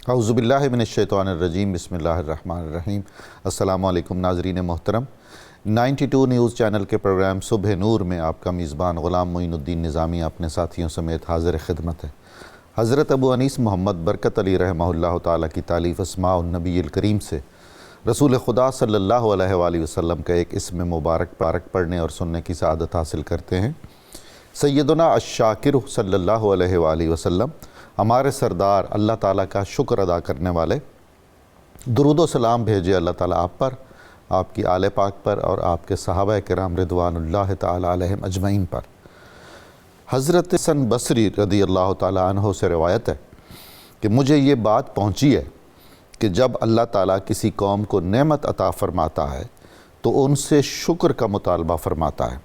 اعوذ باللہ من الشیطان الرجیم، بسم اللہ الرحمن الرحیم۔ السلام علیکم ناظرین محترم، 92 نیوز چینل کے پروگرام صبح نور میں آپ کا میزبان غلام معین الدین نظامی اپنے ساتھیوں سمیت حاضر خدمت ہے۔ حضرت ابو انیس محمد برکت علی رحمہ اللہ تعالیٰ کی تالیف اسماء النبی الکریم سے رسول خدا صلی اللہ علیہ وآلہ وسلم کا ایک اسم مبارک پڑھنے اور سننے کی سعادت حاصل کرتے ہیں۔ سیدنا الشاکر صلی اللہ علیہ وآلہ وسلم، ہمارے سردار اللہ تعالیٰ کا شکر ادا کرنے والے، درود و سلام بھیجے اللہ تعالیٰ آپ پر، آپ کی آل پاک پر اور آپ کے صحابہ کرام رضوان اللہ تعالیٰ علیہم اجمعین پر۔ حضرت حسن بصری رضی اللہ تعالیٰ عنہ سے روایت ہے کہ مجھے یہ بات پہنچی ہے کہ جب اللہ تعالیٰ کسی قوم کو نعمت عطا فرماتا ہے تو ان سے شکر کا مطالبہ فرماتا ہے۔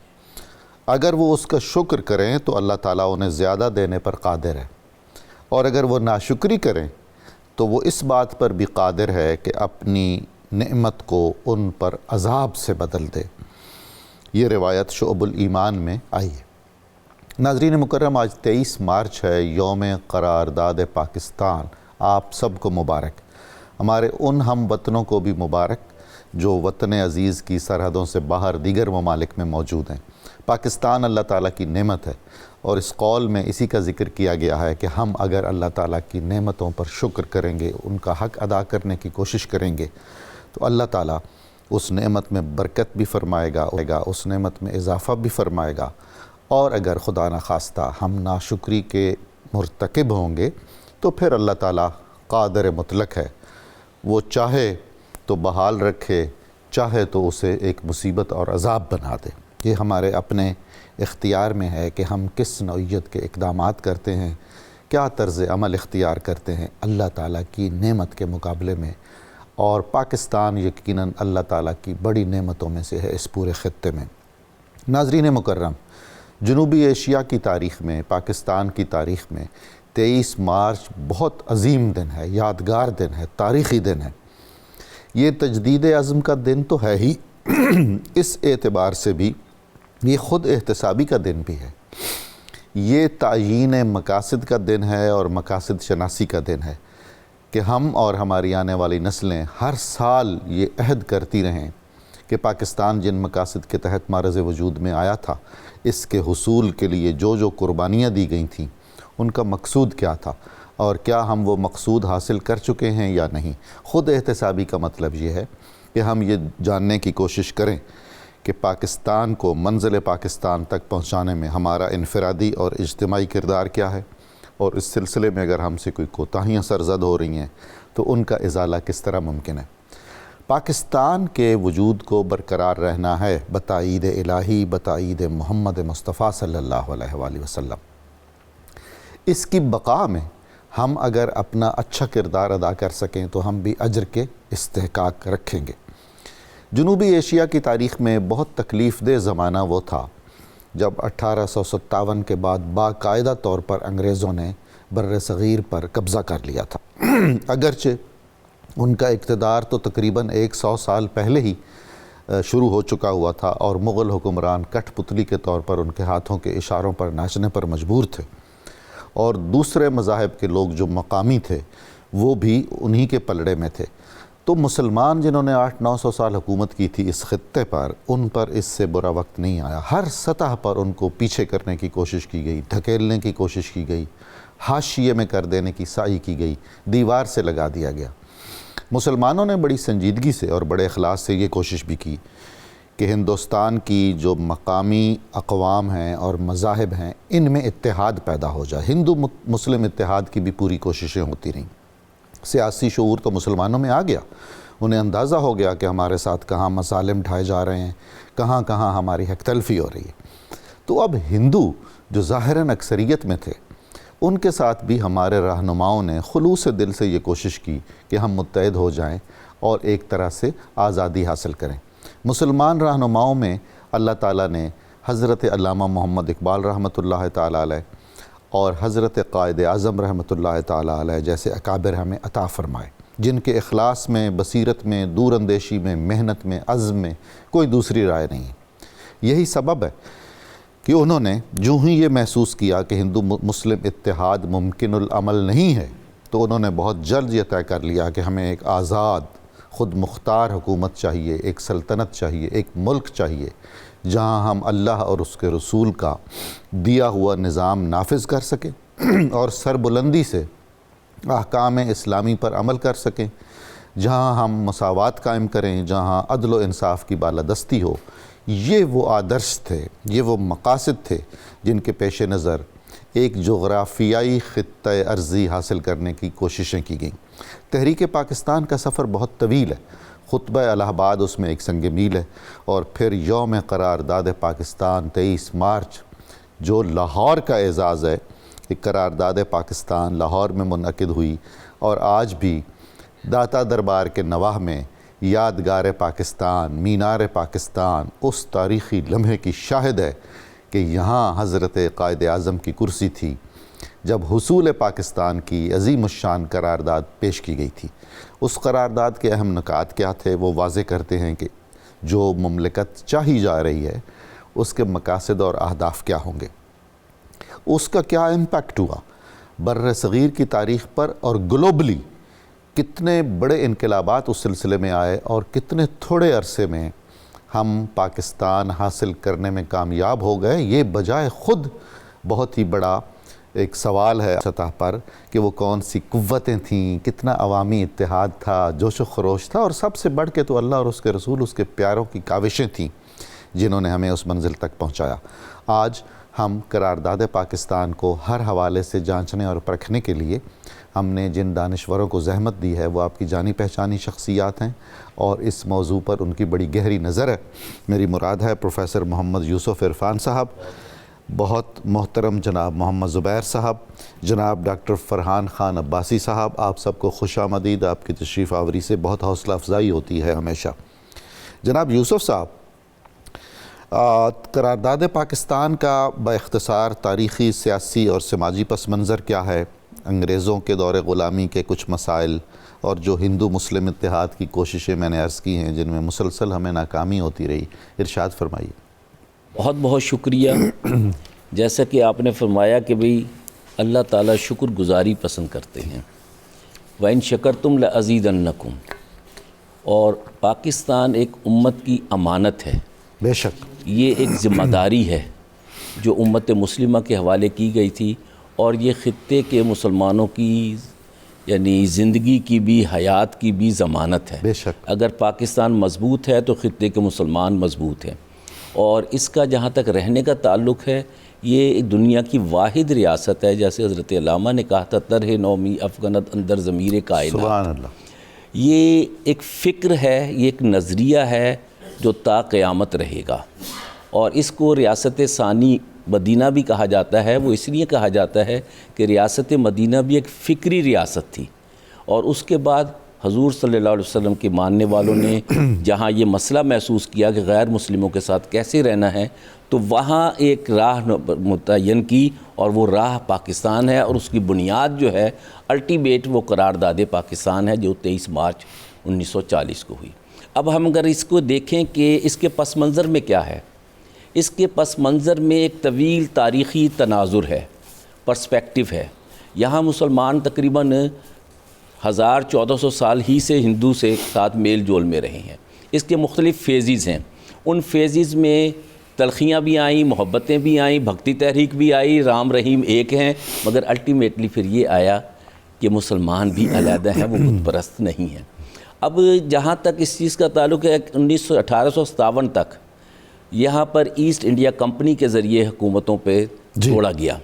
اگر وہ اس کا شکر کریں تو اللہ تعالیٰ انہیں زیادہ دینے پر قادر ہے، اور اگر وہ ناشکری کریں تو وہ اس بات پر بھی قادر ہے کہ اپنی نعمت کو ان پر عذاب سے بدل دے۔ یہ روایت شعب الایمان میں آئی ہے۔ ناظرین مکرم، آج 23 مارچ ہے، یوم قرارداد پاکستان۔ آپ سب کو مبارک۔ ہمارے ان ہم وطنوں کو بھی مبارک جو وطن عزیز کی سرحدوں سے باہر دیگر ممالک میں موجود ہیں۔ پاکستان اللہ تعالیٰ کی نعمت ہے، اور اس قول میں اسی کا ذکر کیا گیا ہے کہ ہم اگر اللہ تعالیٰ کی نعمتوں پر شکر کریں گے، ان کا حق ادا کرنے کی کوشش کریں گے تو اللہ تعالیٰ اس نعمت میں برکت بھی فرمائے گا، اس نعمت میں اضافہ بھی فرمائے گا، اور اگر خدا نخواستہ ہم ناشکری کے مرتکب ہوں گے تو پھر اللہ تعالیٰ قادر مطلق ہے، وہ چاہے تو بحال رکھے، چاہے تو اسے ایک مصیبت اور عذاب بنا دے۔ یہ ہمارے اپنے اختیار میں ہے کہ ہم کس نوعیت کے اقدامات کرتے ہیں، کیا طرز عمل اختیار کرتے ہیں اللہ تعالیٰ کی نعمت کے مقابلے میں۔ اور پاکستان یقیناً اللہ تعالیٰ کی بڑی نعمتوں میں سے ہے اس پورے خطے میں۔ ناظرین مکرم، جنوبی ایشیا کی تاریخ میں، پاکستان کی تاریخ میں 23 مارچ بہت عظیم دن ہے، یادگار دن ہے، تاریخی دن ہے۔ یہ تجدید عزم کا دن تو ہے ہی، اس اعتبار سے بھی یہ خود احتسابی کا دن بھی ہے۔ یہ تعیین مقاصد کا دن ہے اور مقاصد شناسی کا دن ہے کہ ہم اور ہماری آنے والی نسلیں ہر سال یہ عہد کرتی رہیں کہ پاکستان جن مقاصد کے تحت معرض وجود میں آیا تھا، اس کے حصول کے لیے جو قربانیاں دی گئی تھیں ان کا مقصود کیا تھا، اور کیا ہم وہ مقصود حاصل کر چکے ہیں یا نہیں۔ خود احتسابی کا مطلب یہ ہے کہ ہم یہ جاننے کی کوشش کریں کہ پاکستان کو منزل پاکستان تک پہنچانے میں ہمارا انفرادی اور اجتماعی کردار کیا ہے، اور اس سلسلے میں اگر ہم سے کوئی کوتاہیاں سرزد ہو رہی ہیں تو ان کا ازالہ کس طرح ممکن ہے۔ پاکستان کے وجود کو برقرار رہنا ہے بتائید الہی، بتائید محمد مصطفیٰ صلی اللہ علیہ وآلہ وسلم۔ اس کی بقا میں ہم اگر اپنا اچھا کردار ادا کر سکیں تو ہم بھی اجر کے استحقاق رکھیں گے۔ جنوبی ایشیا کی تاریخ میں بہت تکلیف دہ زمانہ وہ تھا جب 1857 کے بعد باقاعدہ طور پر انگریزوں نے بر صغیر پر قبضہ کر لیا تھا۔ اگرچہ ان کا اقتدار تو تقریباً 100 سال پہلے ہی شروع ہو چکا ہوا تھا، اور مغل حکمران کٹھ پتلی کے طور پر ان کے ہاتھوں کے اشاروں پر ناچنے پر مجبور تھے، اور دوسرے مذاہب کے لوگ جو مقامی تھے وہ بھی انہی کے پلڑے میں تھے۔ تو مسلمان جنہوں نے 800-900 سال حکومت کی تھی اس خطے پر، ان پر اس سے برا وقت نہیں آیا۔ ہر سطح پر ان کو پیچھے کرنے کی کوشش کی گئی، دھکیلنے کی کوشش کی گئی، حاشیے میں کر دینے کی سعی کی گئی، دیوار سے لگا دیا گیا۔ مسلمانوں نے بڑی سنجیدگی سے اور بڑے اخلاص سے یہ کوشش بھی کی کہ ہندوستان کی جو مقامی اقوام ہیں اور مذاہب ہیں ان میں اتحاد پیدا ہو جائے۔ ہندو مسلم اتحاد کی بھی پوری کوششیں ہوتی رہیں۔ سیاسی شعور تو مسلمانوں میں آ گیا، انہیں اندازہ ہو گیا کہ ہمارے ساتھ کہاں مظالم ڈھائے جا رہے ہیں، کہاں کہاں ہماری حق تلفی ہو رہی ہے۔ تو اب ہندو جو ظاہراً اکثریت میں تھے، ان کے ساتھ بھی ہمارے رہنماؤں نے خلوص دل سے یہ کوشش کی کہ ہم متحد ہو جائیں اور ایک طرح سے آزادی حاصل کریں۔ مسلمان رہنماؤں میں اللہ تعالیٰ نے حضرت علامہ محمد اقبال رحمۃ اللہ تعالیٰ علیہ اور حضرت قائد اعظم رحمۃ اللہ تعالیٰ علیہ جیسے اکابر ہمیں عطا فرمائے، جن کے اخلاص میں، بصیرت میں، دور اندیشی میں، محنت میں، عزم میں کوئی دوسری رائے نہیں ہے۔ یہی سبب ہے کہ انہوں نے جو ہی یہ محسوس کیا کہ ہندو مسلم اتحاد ممکن العمل نہیں ہے تو انہوں نے بہت جلد یہ طے کر لیا کہ ہمیں ایک آزاد خود مختار حکومت چاہیے، ایک سلطنت چاہیے، ایک ملک چاہیے جہاں ہم اللہ اور اس کے رسول کا دیا ہوا نظام نافذ کر سکیں اور سربلندی سے احکام اسلامی پر عمل کر سکیں، جہاں ہم مساوات قائم کریں، جہاں عدل و انصاف کی بالادستی ہو۔ یہ وہ آدرش تھے، یہ وہ مقاصد تھے جن کے پیش نظر ایک جغرافیائی خطہ ارضی حاصل کرنے کی کوششیں کی گئیں۔ تحریک پاکستان کا سفر بہت طویل ہے، خطبہ الہ آباد اس میں ایک سنگ میل ہے، اور پھر یوم قرارداد پاکستان 23 مارچ جو لاہور کا اعزاز ہے، ایک قرارداد پاکستان لاہور میں منعقد ہوئی اور آج بھی داتا دربار کے نواح میں یادگار پاکستان، مینار پاکستان اس تاریخی لمحے کی شاہد ہے کہ یہاں حضرت قائد اعظم کی کرسی تھی جب حصول پاکستان کی عظیم الشان قرارداد پیش کی گئی تھی۔ اس قرارداد کے اہم نکات کیا تھے وہ واضح کرتے ہیں کہ جو مملکت چاہی جا رہی ہے اس کے مقاصد اور اہداف کیا ہوں گے، اس کا کیا امپیکٹ ہوا بر صغیر کی تاریخ پر، اور گلوبلی کتنے بڑے انقلابات اس سلسلے میں آئے اور کتنے تھوڑے عرصے میں ہم پاکستان حاصل کرنے میں کامیاب ہو گئے۔ یہ بجائے خود بہت ہی بڑا ایک سوال ہے سطح پر کہ وہ کون سی قوتیں تھیں، کتنا عوامی اتحاد تھا، جوش و خروش تھا، اور سب سے بڑھ کے تو اللہ اور اس کے رسول، اس کے پیاروں کی کاوشیں تھیں جنہوں نے ہمیں اس منزل تک پہنچایا۔ آج ہم قرارداد پاکستان کو ہر حوالے سے جانچنے اور پرکھنے کے لیے ہم نے جن دانشوروں کو زحمت دی ہے وہ آپ کی جانی پہچانی شخصیات ہیں، اور اس موضوع پر ان کی بڑی گہری نظر ہے۔ میری مراد ہے پروفیسر محمد یوسف عرفان صاحب، بہت محترم جناب محمد زبیر صاحب، جناب ڈاکٹر فرحان خان عباسی صاحب، آپ سب کو خوش آمدید۔ آپ کی تشریف آوری سے بہت حوصلہ افزائی ہوتی ہے ہمیشہ۔ جناب یوسف صاحب، قرارداد پاکستان کا باختصار تاریخی، سیاسی اور سماجی پس منظر کیا ہے، انگریزوں کے دور غلامی کے کچھ مسائل، اور جو ہندو مسلم اتحاد کی کوششیں میں نے عرض کی ہیں جن میں مسلسل ہمیں ناکامی ہوتی رہی، ارشاد فرمائیے۔ بہت بہت شکریہ۔ جیسا کہ آپ نے فرمایا کہ بھئی اللہ تعالیٰ شکر گزاری پسند کرتے ہیں، وَإِن شَكَرْتُمْ لَأَزِيدَنَّكُمْ، اور پاکستان ایک امت کی امانت ہے، بے شک یہ ایک ذمہ داری ہے جو امت مسلمہ کے حوالے کی گئی تھی، اور یہ خطے کے مسلمانوں کی یعنی زندگی کی بھی، حیات کی بھی ضمانت ہے۔ بے شک اگر پاکستان مضبوط ہے تو خطے کے مسلمان مضبوط ہیں، اور اس کا جہاں تک رہنے کا تعلق ہے، یہ دنیا کی واحد ریاست ہے، جیسے حضرت علامہ نے کہا تھا طرح نومی افغانت اندر ضمیر کائنات۔ سبحان اللہ۔ یہ ایک فکر ہے، یہ ایک نظریہ ہے جو تا قیامت رہے گا، اور اس کو ریاست ثانی مدینہ بھی کہا جاتا ہے۔ وہ اس لیے کہا جاتا ہے کہ ریاست مدینہ بھی ایک فکری ریاست تھی، اور اس کے بعد حضور صلی اللہ علیہ وسلم کے ماننے والوں نے جہاں یہ مسئلہ محسوس کیا کہ غیر مسلموں کے ساتھ کیسے رہنا ہے، تو وہاں ایک راہ متعین کی، اور وہ راہ پاکستان ہے، اور اس کی بنیاد جو ہے الٹیمیٹ وہ قرارداد پاکستان ہے جو 23 مارچ 1940 کو ہوئی۔ اب ہم اگر اس کو دیکھیں کہ اس کے پس منظر میں کیا ہے، اس کے پس منظر میں ایک طویل تاریخی تناظر ہے، پرسپیکٹیو ہے۔ یہاں مسلمان تقریباً 1400 سال ہی سے ہندو سے ساتھ میل جول میں رہے ہیں۔ اس کے مختلف فیزز ہیں، ان فیزز میں تلخیاں بھی آئیں، محبتیں بھی آئیں، بھکتی تحریک بھی آئی، رام رحیم ایک ہیں، مگر الٹیمیٹلی پھر یہ آیا کہ مسلمان بھی علیحدہ ہیں، وہ بت پرست نہیں ہیں۔ اب جہاں تک اس چیز کا تعلق ہے، 1857 تک یہاں پر ایسٹ انڈیا کمپنی کے ذریعے حکومتوں پہ چھوڑا گیا،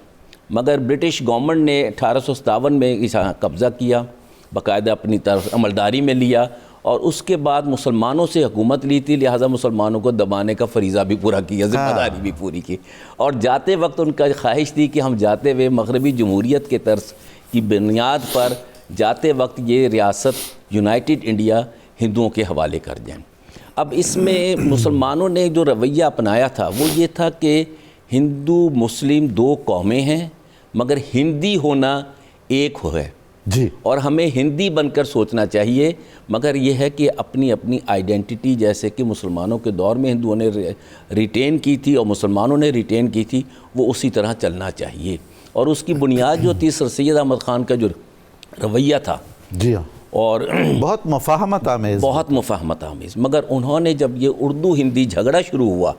مگر برٹش گورنمنٹ نے 1857 میں یہاں قبضہ کیا، باقاعدہ اپنی طرف عملداری میں لیا، اور اس کے بعد مسلمانوں سے حکومت لی تھی، لہٰذا مسلمانوں کو دبانے کا فریضہ بھی پورا کیا، ذمہ داری بھی پوری کی، اور جاتے وقت ان کا خواہش تھی کہ ہم جاتے ہوئے مغربی جمہوریت کے طرز کی بنیاد پر جاتے وقت یہ ریاست یونائٹڈ انڈیا ہندوؤں کے حوالے کر دیں۔ اب اس میں مسلمانوں نے جو رویہ اپنایا تھا وہ یہ تھا کہ ہندو مسلم دو قومیں ہیں، مگر ہندی ہونا ایک ہے جی، اور ہمیں ہندی بن کر سوچنا چاہیے، مگر یہ ہے کہ اپنی اپنی آئیڈینٹی جیسے کہ مسلمانوں کے دور میں ہندوؤں نے ریٹین کی تھی اور مسلمانوں نے ریٹین کی تھی، وہ اسی طرح چلنا چاہیے۔ اور اس کی بنیاد جو تھی سر سید احمد خان کا جو رویہ تھا جی ہاں، اور بہت مفاہمت آمیز. بہت مفاہمت آمیز. مگر انہوں نے جب یہ اردو ہندی جھگڑا شروع ہوا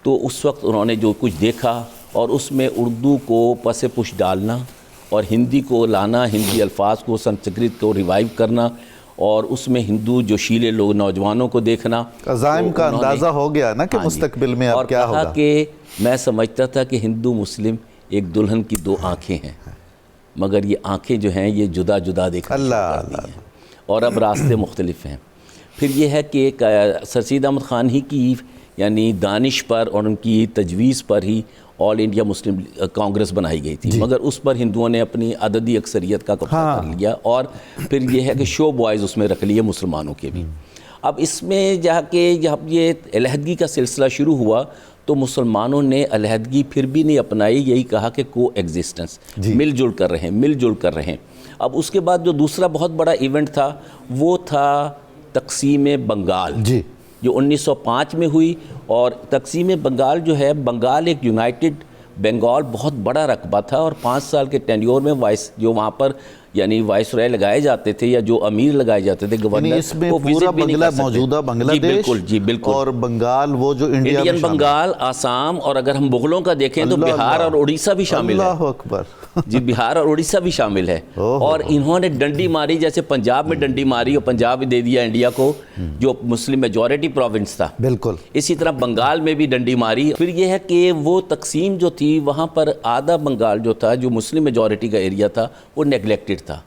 تو اس وقت انہوں نے جو کچھ دیکھا اور اس میں اردو کو پس پش ڈالنا اور ہندی کو لانا، ہندی الفاظ کو سنسکرت کو ریوائیو کرنا اور اس میں ہندو جو شیلے لوگ نوجوانوں کو دیکھنا، عزائم کا اندازہ ہو گیا نا کہ مستقبل میں اب کیا ہوگا. اور کہا کہ میں سمجھتا تھا کہ ہندو مسلم ایک دلہن کی دو آنکھیں ہیں، مگر یہ آنکھیں جو ہیں یہ جدا جدا دیکھنا شروع کر دی ہیں اور اب راستے مختلف ہیں. پھر یہ ہے کہ سر سید احمد خان ہی کی یعنی دانش پر اور ان کی تجویز پر ہی آل انڈیا مسلم کانگریس بنائی گئی تھی، مگر اس پر ہندوؤں نے اپنی عددی اکثریت کا قبضہ کر لیا اور پھر یہ ہے کہ شو بوائز اس میں رکھ لیے مسلمانوں کے بھی. اب اس میں جا کے جب یہ علیحدگی کا سلسلہ شروع ہوا تو مسلمانوں نے علیحدگی پھر بھی نہیں اپنائی، یہی کہا کہ کو ایگزسٹنس، مل جل کر رہیں، مل جل کر رہیں. اب اس کے بعد جو دوسرا بہت بڑا ایونٹ تھا وہ تھا تقسیم بنگال، جو 1905 میں ہوئی. اور تقسیم بنگال جو ہے، بنگال ایک یونائٹڈ بنگال بہت بڑا رقبہ تھا اور 5 سال کے ٹینیور میں جو وہاں پر یعنی وائس رائے لگائے جاتے تھے یا جو امیر لگائے جاتے تھے گورنر، اس میں پورا بنگلہ موجودہ بنگلہ دیش اور بنگال وہ جو انڈین بنگال، آسام، اور اگر ہم مغلوں کا دیکھیں تو بہار اور اڑیسہ بھی شامل ہے. اللہ اکبر. جی بہار اور اڑیسہ بھی شامل ہے. اور انہوں نے ڈنڈی ماری، جیسے پنجاب میں ڈنڈی ماری اور پنجاب دے دیا انڈیا کو جو مسلم میجورٹی پروونس تھا، بالکل اسی طرح بنگال میں بھی ڈنڈی ماری. پھر یہ ہے کہ وہ تقسیم جو تھی وہاں پر آدھا بنگال جو تھا جو مسلم میجورٹی کا ایریا تھا وہ نیگلیکٹڈ تھا.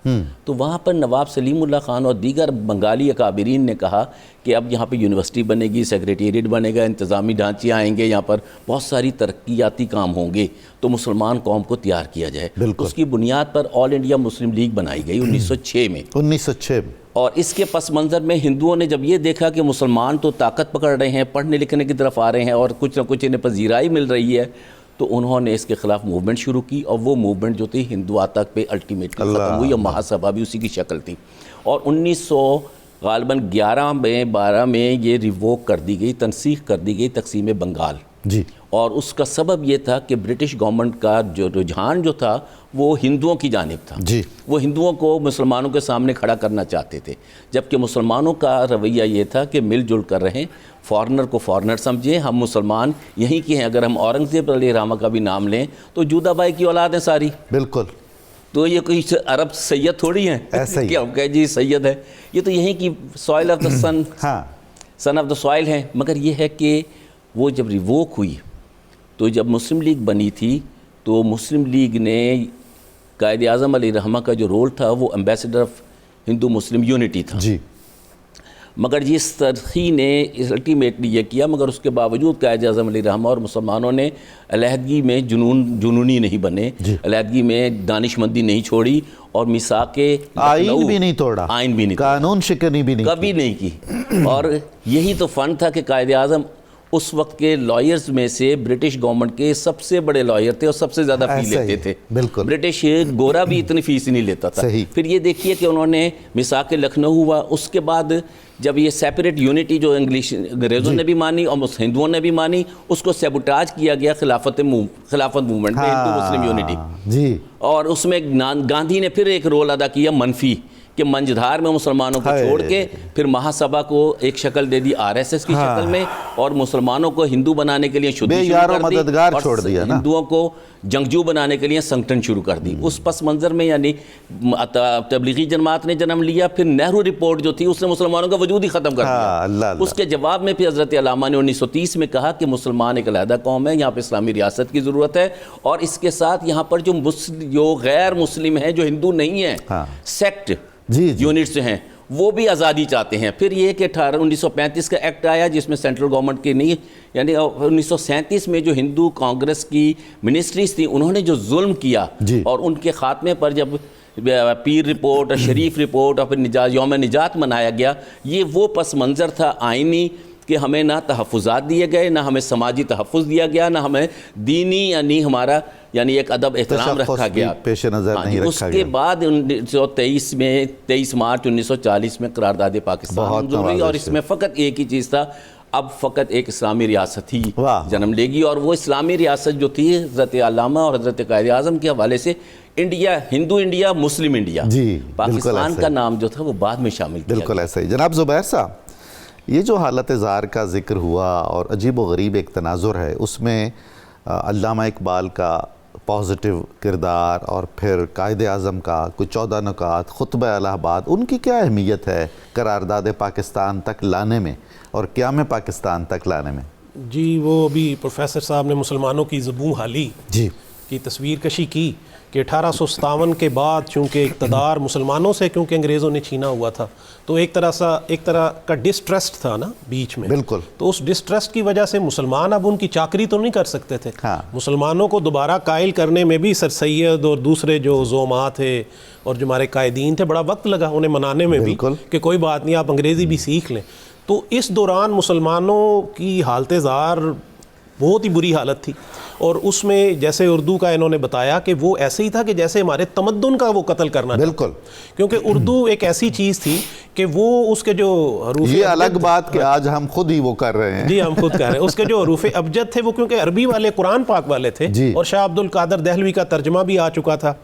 تو وہاں پر نواب سلیم اللہ خان اور دیگر بنگالی اکابرین نے کہا کہ اب یہاں پہ یونیورسٹی بنے گی، سیکریٹریٹ بنے گا، انتظامی ڈھانچے آئیں گے، یہاں پر بہت ساری ترقیاتی کام ہوں گے، تو مسلمان قوم کو تیار کیا جائے. اس کی بنیاد پر آل انڈیا مسلم لیگ بنائی گئی 1906 میں. 1906 اور اس کے پس منظر میں ہندوؤں نے جب یہ دیکھا کہ مسلمان تو طاقت پکڑ رہے ہیں، پڑھنے لکھنے کی طرف آ رہے ہیں اور کچھ نہ کچھ انہیں پذیرائی مل رہی ہے، تو انہوں نے اس کے خلاف موومنٹ شروع کی. اور وہ موومنٹ جو تھی ہندو تک پہ الٹیمیٹلی ختم ہوئی اور مہا سبھا بھی اسی کی شکل تھی. اور 1912 میں یہ ریووک کر دی گئی، تنسیخ کر دی گئی تقسیم بنگال. جی. اور اس کا سبب یہ تھا کہ برٹش گورنمنٹ کا جو رجحان جو تھا وہ ہندوؤں کی جانب تھا. جی. وہ ہندوؤں کو مسلمانوں کے سامنے کھڑا کرنا چاہتے تھے، جبکہ مسلمانوں کا رویہ یہ تھا کہ مل جل کر رہیں، فارنر کو فارنر سمجھیں، ہم مسلمان یہیں کے ہیں. اگر ہم اورنگزیب علیہ الرحمہ کا بھی نام لیں تو جودہ بائی کی اولاد ہیں ساری. بالکل. تو یہ کوئی عرب سید تھوڑی ہیں کہ ہم کہیں جی سید ہے، یہ تو یہیں کی soil of the sun, sun of the soil ہیں. مگر یہ ہے کہ وہ جب ریووک ہوئی تو جب مسلم لیگ بنی تھی تو مسلم لیگ نے قائد اعظم علیہ الرحمہ کا جو رول تھا وہ ambassador of Hindu Muslim unity تھا. جی. مگر جس ترخی نے الٹیمیٹلی یہ کیا، مگر اس کے باوجود قائد اعظم علیہ الرحمہ اور مسلمانوں نے علیحدگی میں جنونی نہیں بنے، علیحدگی میں دانش مندی نہیں چھوڑی اور میثاق آئین بھی نہیں توڑا، آئین بھی نہیں، قانون شکنی بھی نہیں، کبھی نہیں کی. اور یہی تو فن تھا کہ قائد اعظم اس وقت کے لائرز میں سے برٹش گورنمنٹ کے سب سے بڑے لائر تھے اور سب سے زیادہ فی لیتے تھے. بالکل. برٹش گورا بھی اتنی فیس نہیں لیتا تھا. پھر یہ دیکھیے کہ انہوں نے میثاق لکھنؤ ہوا، اس کے بعد جب یہ سیپریٹ یونٹی جو انگریزوں نے بھی مانی اور ہندوؤں نے بھی مانی، اس کو سیبوٹاج کیا گیا خلافت موومنٹ میں، ہندو مسلم یونٹی. جی. اور اس میں گاندھی نے پھر ایک رول ادا کیا منفی، کہ منجدھار میں مسلمانوں کو چھوڑ کے پھر مہا سبھا کو ایک شکل دے دی RSS کی شکل میں اور مسلمانوں کو ہندو بنانے کے لیے شدھی شروع کر دی اور ہندوؤں کو جنگجو بنانے کے لیے سنگٹن شروع کر دی. اس پس منظر میں یعنی تبلیغی جماعت نے جنم لیا. پھر نہرو رپورٹ جو تھی اس نے مسلمانوں کا وجود ہی ختم کر دیا. اس کے جواب میں پھر حضرت علامہ نے 1930 میں کہا کہ مسلمان ایک علیحدہ قوم ہے، یہاں پہ اسلامی ریاست کی ضرورت ہے اور اس کے ساتھ یہاں پر جو غیر مسلم ہیں، جو ہندو نہیں ہیں، سیکٹ یونٹس ہیں، وہ بھی آزادی چاہتے ہیں. پھر یہ کہ 1935 کا ایکٹ آیا جس میں سینٹرل گورنمنٹ کی نہیں، یعنی 1937 میں جو ہندو کانگریس کی منسٹریز تھیں انہوں نے جو ظلم کیا اور ان کے خاتمے پر جب پیر رپورٹ اور شریف رپورٹ اور پھر یوم نجات منایا گیا، یہ وہ پس منظر تھا آئینی کہ ہمیں نہ تحفظات دیے گئے، نہ ہمیں سماجی تحفظ دیا گیا، نہ ہمیں دینی یعنی ہمارا یعنی ایک ادب احترام رکھا گیا، پیش نظر نہیں رکھا گیا. اس کے بعد 23 مارچ 1940 میں قرارداد پاکستان منظور ہوئی اور اس میں فقط ایک ہی چیز تھا، اب فقط ایک اسلامی ریاست ہی جنم لے گی. اور وہ اسلامی ریاست جو تھی حضرت علامہ اور حضرت قائد اعظم کے حوالے سے انڈیا، ہندو انڈیا، مسلم انڈیا، جی پاکستان کا نام جو تھا وہ بعد میں شامل کیا بالکل ایسا ہی. جناب زبیر صاحب، یہ جو حالت زار کا ذکر ہوا اور عجیب و غریب ایک تناظر ہے، اس میں علامہ اقبال کا پازیٹیو کردار اور پھر قائد اعظم کا کوئی 14 نکات، خطبہ الہ آباد، ان کی کیا اہمیت ہے قرارداد پاکستان تک لانے میں اور قیام پاکستان تک لانے میں؟ جی وہ ابھی پروفیسر صاحب نے مسلمانوں کی زبوں حالی جی کی تصویر کشی کی کہ 1857 کے بعد چونکہ اقتدار مسلمانوں سے کیونکہ انگریزوں نے چھینا ہوا تھا، تو ایک طرح کا ڈسٹرسٹ تھا نا بیچ میں. بالکل. تو اس ڈسٹرسٹ کی وجہ سے مسلمان اب ان کی چاکری تو نہیں کر سکتے تھے. مسلمانوں کو دوبارہ قائل کرنے میں بھی سر سید اور دوسرے جو زعماء تھے اور جو ہمارے قائدین تھے بڑا وقت لگا انہیں منانے میں بھی کہ کوئی بات نہیں، آپ انگریزی بھی سیکھ لیں. تو اس دوران مسلمانوں کی حالت زار بہت ہی بری حالت تھی، اور اس میں جیسے اردو کا انہوں نے بتایا کہ وہ ایسے ہی تھا کہ جیسے ہمارے تمدن کا وہ قتل کرنا. بالکل. کیونکہ اردو ایک ایسی چیز تھی کہ وہ اس کے جو حروف، یہ الگ بات کہ آج ہم خود ہی وہ کر رہے ہیں. جی ہم خود کر رہے ہیں. اس کے جو حروف ابجد تھے وہ کیونکہ عربی والے قرآن پاک والے تھے، اور شاہ عبد القادر دہلوی کا ترجمہ بھی آ چکا تھا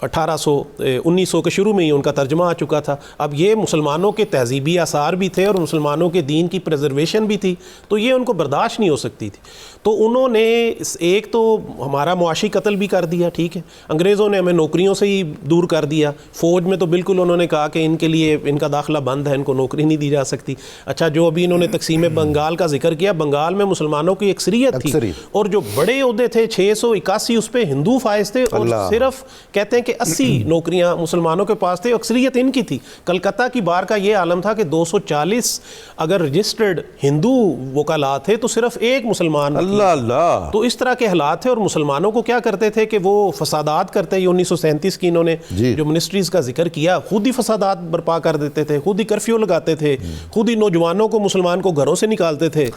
1900 کے شروع میں ہی ان کا ترجمہ آ چکا تھا. اب یہ مسلمانوں کے تہذیبی آثار بھی تھے اور مسلمانوں کے دین کی پریزرویشن بھی تھی، تو یہ ان کو برداشت نہیں ہو سکتی تھی. تو انہوں نے ایک تو ہمارا معاشی قتل بھی کر دیا، ٹھیک ہے، انگریزوں نے ہمیں نوکریوں سے ہی دور کر دیا. فوج میں تو بالکل انہوں نے کہا کہ ان کے لیے ان کا داخلہ بند ہے، ان کو نوکری نہیں دی جا سکتی. اچھا، جو ابھی انہوں نے تقسیم بنگال کا ذکر کیا، بنگال میں مسلمانوں کی اکثریت تھی اور جو بڑے عہدے تھے 681 اس پہ ہندو فائز تھے، اور صرف کہتے ہیں کہ 80 نوکریاں مسلمانوں کے پاس تھے، اکثریت ان کی تھی. کلکتہ کی بار کا یہ عالم تھا کہ 240 اگر رجسٹرڈ ہندو وکلاء تھے تو صرف ایک مسلمان. اللہ. تو اس طرح کے حالات تھے، اور مسلمانوں کو کیا کرتے تھے کہ وہ فسادات کرتے. یہ 1937 کی انہوں نے جو منسٹریز کا ذکر کیا، خود ہی فسادات برپا کر دیتے تھے، خود ہی کرفیو لگاتے تھے، خود ہی نوجوانوں کو مسلمان کو گھروں سے نکالتے تھے،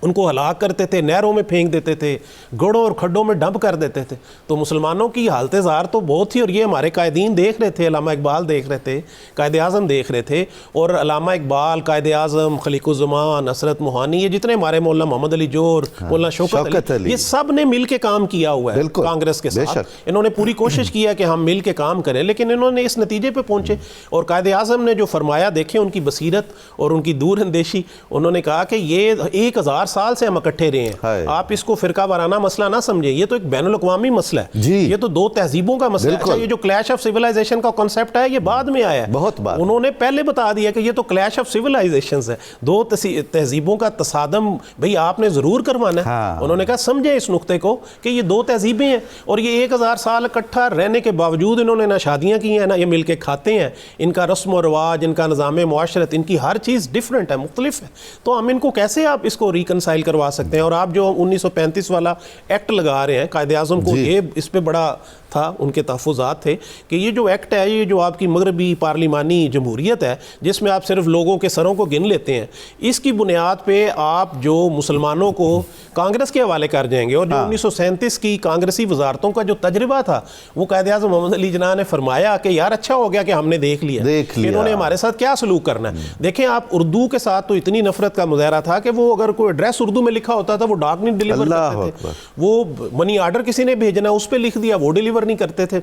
ان کو ہلاک کرتے تھے، نہروں میں پھینک دیتے تھے، گڑوں اور کھڈوں میں ڈمپ کر دیتے تھے. تو مسلمانوں کی حالت زار تو بہت تھی، اور یہ ہمارے قائدین دیکھ رہے تھے، علامہ اقبال دیکھ رہے تھے، قائد اعظم دیکھ رہے تھے. اور علامہ اقبال، قائد اعظم، خلیق الزمان، نصرت موہانی، یہ جتنے ہمارے مولانا محمد علی جوہر، مولانا شوکت علی، یہ سب نے مل کے کام کیا ہوا ہے کانگریس کے ساتھ. انہوں نے پوری کوشش کیا کہ ہم مل کے کام کریں، لیکن انہوں نے اس نتیجے پہ پہنچے. اور قائد اعظم نے جو فرمایا، دیکھیں ان کی بصیرت اور ان کی دور اندیشی. انہوں نے کہا کہ یہ 1000 سال سے ہم اکٹھے رہے ہیں، آپ اس کو فرقہ وارانہ مسئلہ نہ سمجھیں، یہ تو ایک بین الاقوامی مسئلہ ہے، یہ تو دو تہذیبوں کا مسئلہ ہے. اچھا، یہ جو کلیش آف سیولائزیشن کا کنسیپٹ ہے یہ بعد میں آیا ہے، بہت بعد. انہوں نے پہلے بتا دیا کہ یہ تو کلیش آف سیولائزیشنز ہے، دو تہذیبوں کا تصادم بھئی آپ نے ضرور کروانا ہے. انہوں نے کہا سمجھیں اس نقطے کو کہ یہ دو تہذیبیں ہیں، اور یہ 1000 سال اکٹھا رہنے کے باوجود انہوں نے نہ شادیاں کی ہیں، نہ یہ مل کے کھاتے ہیں، ان کا رسم و رواج، ان کا نظام معاشرت، ان کی ہر چیز ڈیفرنٹ ہے، مختلف ہے. تو ہم ان کو کیسے آپ اس کو ریکنسائل کروا سکتے ہیں؟ اور آپ جو 1935 والا ایکٹ لگا رہے ہیں، قائد اعظم کو یہ اس پہ بڑا تھا، ان کے تحفظات تھے کہ یہ جو ایکٹ ہے، یہ جو آپ کی مغربی پارلیمانی جمہوریت ہے جس میں آپ صرف لوگوں کے سروں کو گن لیتے ہیں، اس کی بنیاد پہ آپ جو مسلمانوں کو کانگریس کے حوالے کر جائیں گے. اور جو 1937 کی کانگریسی وزارتوں کا جو تجربہ تھا، وہ قائد اعظم محمد علی جناح نے فرمایا کہ یار اچھا ہو گیا کہ ہم نے دیکھ لیا انہوں نے ہمارے ساتھ کیا سلوک کرنا ہے. دیکھیں آپ، اردو کے ساتھ تو اتنی نفرت کا مظاہرہ تھا کہ وہ اگر کوئی ایڈریس اردو میں لکھا ہوتا تھا وہ ڈاک نہیں ڈیلیور کرتے تھے، وہ منی آرڈر کسی نے بھیجنا اس پہ لکھ دیا، وہ ڈیلیور نہیں کرتے تھے،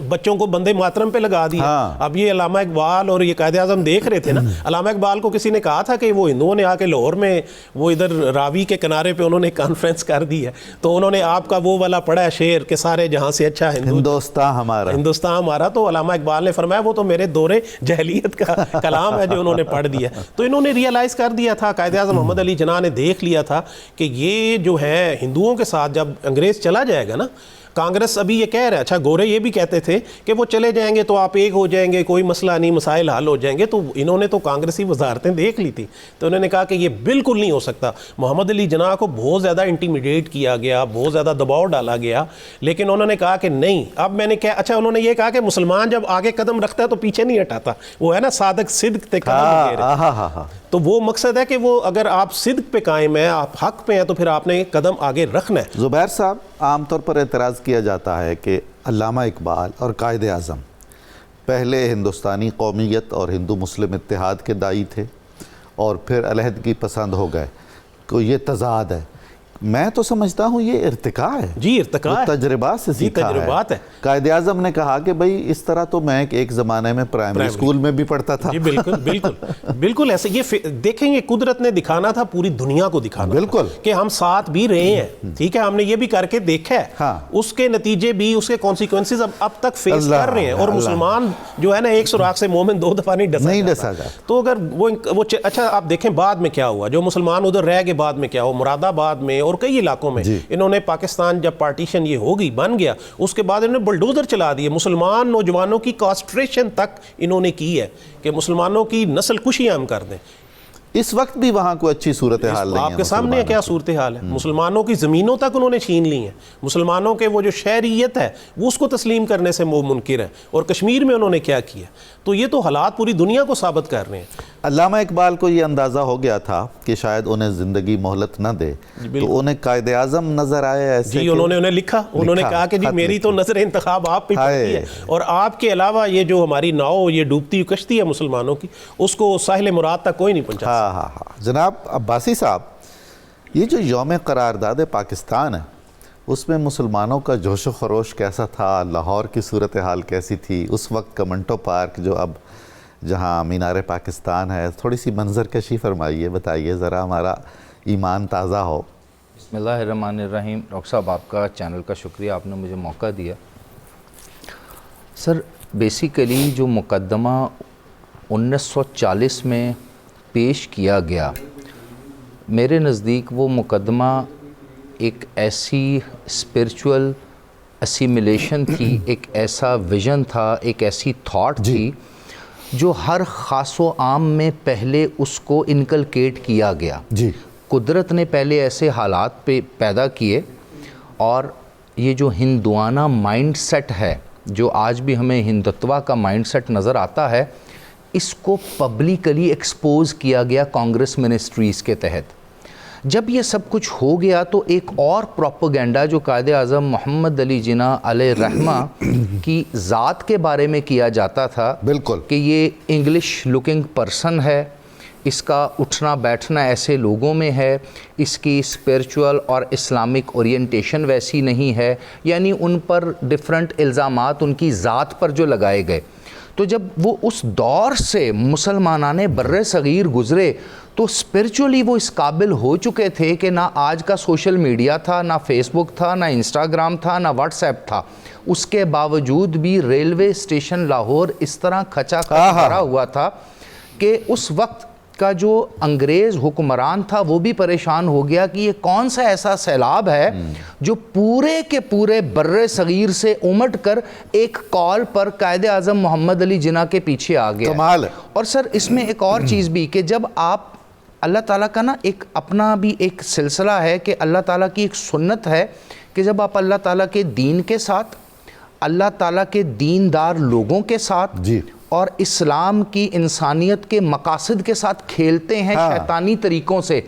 بچوں کو بندے ماترم پہ لگا دیا. اب یہ علامہ اقبال اور یہ قائد اعظم دیکھ رہے تھے نا. علامہ اقبال کو کسی نے کہا تھا کہ وہ ہندوؤں نے آ کے لاہور میں وہ ادھر راوی کے کنارے پہ انہوں نے کانفرنس کر دی ہے، تو انہوں نے آپ کا وہ والا پڑھا ہے شعر کہ سارے جہاں سے اچھا ہندوستان ہمارا. تو علامہ اقبال نے فرمایا وہ تو میرے دور جاہلیت کا کلام ہے جو انہوں نے پڑھ دیا. تو انہوں نے ریئلائز کر دیا تھا، قائد اعظم محمد علی جناح نے دیکھ لیا تھا کہ یہ جو ہے ہندوؤں کے ساتھ جب انگریز چلا جائے گا نا، کانگریس ابھی یہ کہہ رہے ہیں، اچھا گورے یہ بھی کہتے تھے کہ وہ چلے جائیں گے تو آپ ایک ہو جائیں گے، کوئی مسئلہ نہیں، مسائل حل ہو جائیں گے. تو انہوں نے تو کانگریسی وزارتیں دیکھ لی تھی، تو انہوں نے کہا کہ یہ بالکل نہیں ہو سکتا. محمد علی جناح کو بہت زیادہ انٹیمیڈیٹ کیا گیا، بہت زیادہ دباؤ ڈالا گیا، لیکن انہوں نے کہا کہ نہیں. اب میں نے کہا اچھا، انہوں نے یہ کہا کہ مسلمان جب آگے قدم رکھتا ہے تو پیچھے نہیں ہٹاتا، وہ ہے نا صادق صدق تے قدم. تو وہ مقصد ہے کہ وہ اگر آپ صدق پہ قائم ہیں، آپ حق پہ ہیں، تو پھر آپ نے قدم آگے رکھنا ہے. زبیر صاحب، عام طور پر اعتراض کیا جاتا ہے کہ علامہ اقبال اور قائد اعظم پہلے ہندوستانی قومیت اور ہندو مسلم اتحاد کے داعی تھے اور پھر علیحدگی پسند ہو گئے. کو یہ تضاد ہے، میں تو سمجھتا ہوں یہ ارتقاء ہے جی ارتقاء ہے، تجربات سے جی سیکھا تجربات ہے۔ قائد اعظم نے کہا کہ بھئی اس طرح تو میں ایک زمانے میں پرائمری اسکول میں بھی پڑھتا تھا۔ جی بالکل بالکل بالکل ایسے یہ دیکھیں گے قدرت نے دکھانا تھا، پوری دنیا کو دکھانا بالکل کہ ہم ساتھ بھی رہے ہیں، ٹھیک ہے، ہم نے یہ بھی کر کے دیکھا ہے، ہاں، اس کے نتیجے بھی، اس کے کانسیکوینسز اب تک فیس کر رہے ہیں، اور مسلمان جو ہے نا ایک سوراخ سے مومن دو دفعہ نہیں ڈسا جاتا۔ تو اگر وہ اچھا آپ دیکھیں بعد میں کیا ہوا، جو مسلمان ادھر رہ گئے بعد میں کیا ہوا، مراد آباد میں اور کئی علاقوں میں انہوں نے پاکستان جب پارٹیشن یہ ہوگی بن گیا، اس کے بعد انہوں نے بلڈوزر چلا دیے، مسلمان نوجوانوں کی کاسٹریشن تک انہوں نے کی ہے کہ مسلمانوں کی نسل کشی ہم کر دیں۔ اس وقت بھی وہاں کوئی اچھی صورتحال نہیں ہے، آپ کے سامنے کیا صورتحال ہے، مسلمانوں کی زمینوں تک انہوں نے چھین لی ہیں، مسلمانوں کے وہ جو شہریت ہے وہ اس کو تسلیم کرنے سے وہ منکر ہے، اور کشمیر میں انہوں نے کیا کیا، تو یہ تو حالات پوری دنیا کو ثابت کر رہے ہیں۔ علامہ اقبال کو یہ اندازہ ہو گیا تھا کہ شاید انہیں زندگی مہلت نہ دے، تو انہیں قائد اعظم نظر آئے ایسے، جی انہوں نے انہیں لکھا، انہوں نے کہا کہ جی میری تو نظر انتخاب آپ پہ پڑتی ہے، اور آپ کے علاوہ یہ جو ہماری ناؤ یہ ڈوبتی ہوئی کشتی ہے مسلمانوں کی، اس کو ساحل مراد تک کوئی نہیں پہنچا۔ ہاں جناب عباسی صاحب، یہ جو یوم قرارداد پاکستان ہے اس میں مسلمانوں کا جوش و خروش کیسا تھا، لاہور کی صورتحال کیسی تھی اس وقت، کمنٹو پارک جو اب جہاں مینار پاکستان ہے، تھوڑی سی منظر کشی فرمائیے، بتائیے ذرا، ہمارا ایمان تازہ ہو۔ بسم اللہ الرحمن الرحیم۔ ڈاکٹر صاحب آپ کا چینل کا شکریہ، آپ نے مجھے موقع دیا۔ سر بیسیکلی جو مقدمہ 1940 میں پیش کیا گیا، میرے نزدیک وہ مقدمہ ایک ایسی اسپرچول اسیمیلیشن تھی، ایک ایسا ویژن تھا، ایک ایسی تھاٹ تھی جو ہر خاص و عام میں پہلے اس کو انکلکیٹ کیا گیا۔ قدرت نے پہلے ایسے حالات پہ پیدا کیے، اور یہ جو ہندوانہ مائنڈ سیٹ ہے جو آج بھی ہمیں ہندتوا کا مائنڈ سیٹ نظر آتا ہے، اس کو پبلکلی ایکسپوز کیا گیا کانگریس منسٹریز کے تحت۔ جب یہ سب کچھ ہو گیا تو ایک اور پروپیگنڈا جو قائد اعظم محمد علی جناح علیہ رحمہ کی ذات کے بارے میں کیا جاتا تھا، بالکل، کہ یہ انگلش لکنگ پرسن ہے، اس کا اٹھنا بیٹھنا ایسے لوگوں میں ہے، اس کی اسپرچول اور اسلامک اورینٹیشن ویسی نہیں ہے، یعنی ان پر ڈیفرنٹ الزامات ان کی ذات پر جو لگائے گئے۔ تو جب وہ اس دور سے مسلمانان بر صغیر گزرے تو اسپرچولی وہ اس قابل ہو چکے تھے کہ نہ آج کا سوشل میڈیا تھا، نہ فیس بک تھا، نہ انسٹاگرام تھا، نہ واٹس ایپ تھا، اس کے باوجود بھی ریلوے اسٹیشن لاہور اس طرح کھچا کھچ بھرا ہوا تھا کہ اس وقت کا جو انگریز حکمران تھا وہ بھی پریشان ہو گیا کہ یہ کون سا ایسا سیلاب ہے جو پورے کے پورے بر صغیر سے امٹ کر ایک کال پر قائد اعظم محمد علی جناح کے پیچھے آ گیا۔ کمال ہے۔ اور سر اس میں ایک اور چیز بھی کہ جب آپ اللہ تعالیٰ کا نا ایک اپنا بھی ایک سلسلہ ہے کہ اللہ تعالیٰ کی ایک سنت ہے کہ جب آپ اللہ تعالیٰ کے دین کے ساتھ، اللہ تعالیٰ کے دیندار لوگوں کے ساتھ اور اسلام کی انسانیت کے مقاصد کے ساتھ کھیلتے ہیں شیطانی طریقوں سے،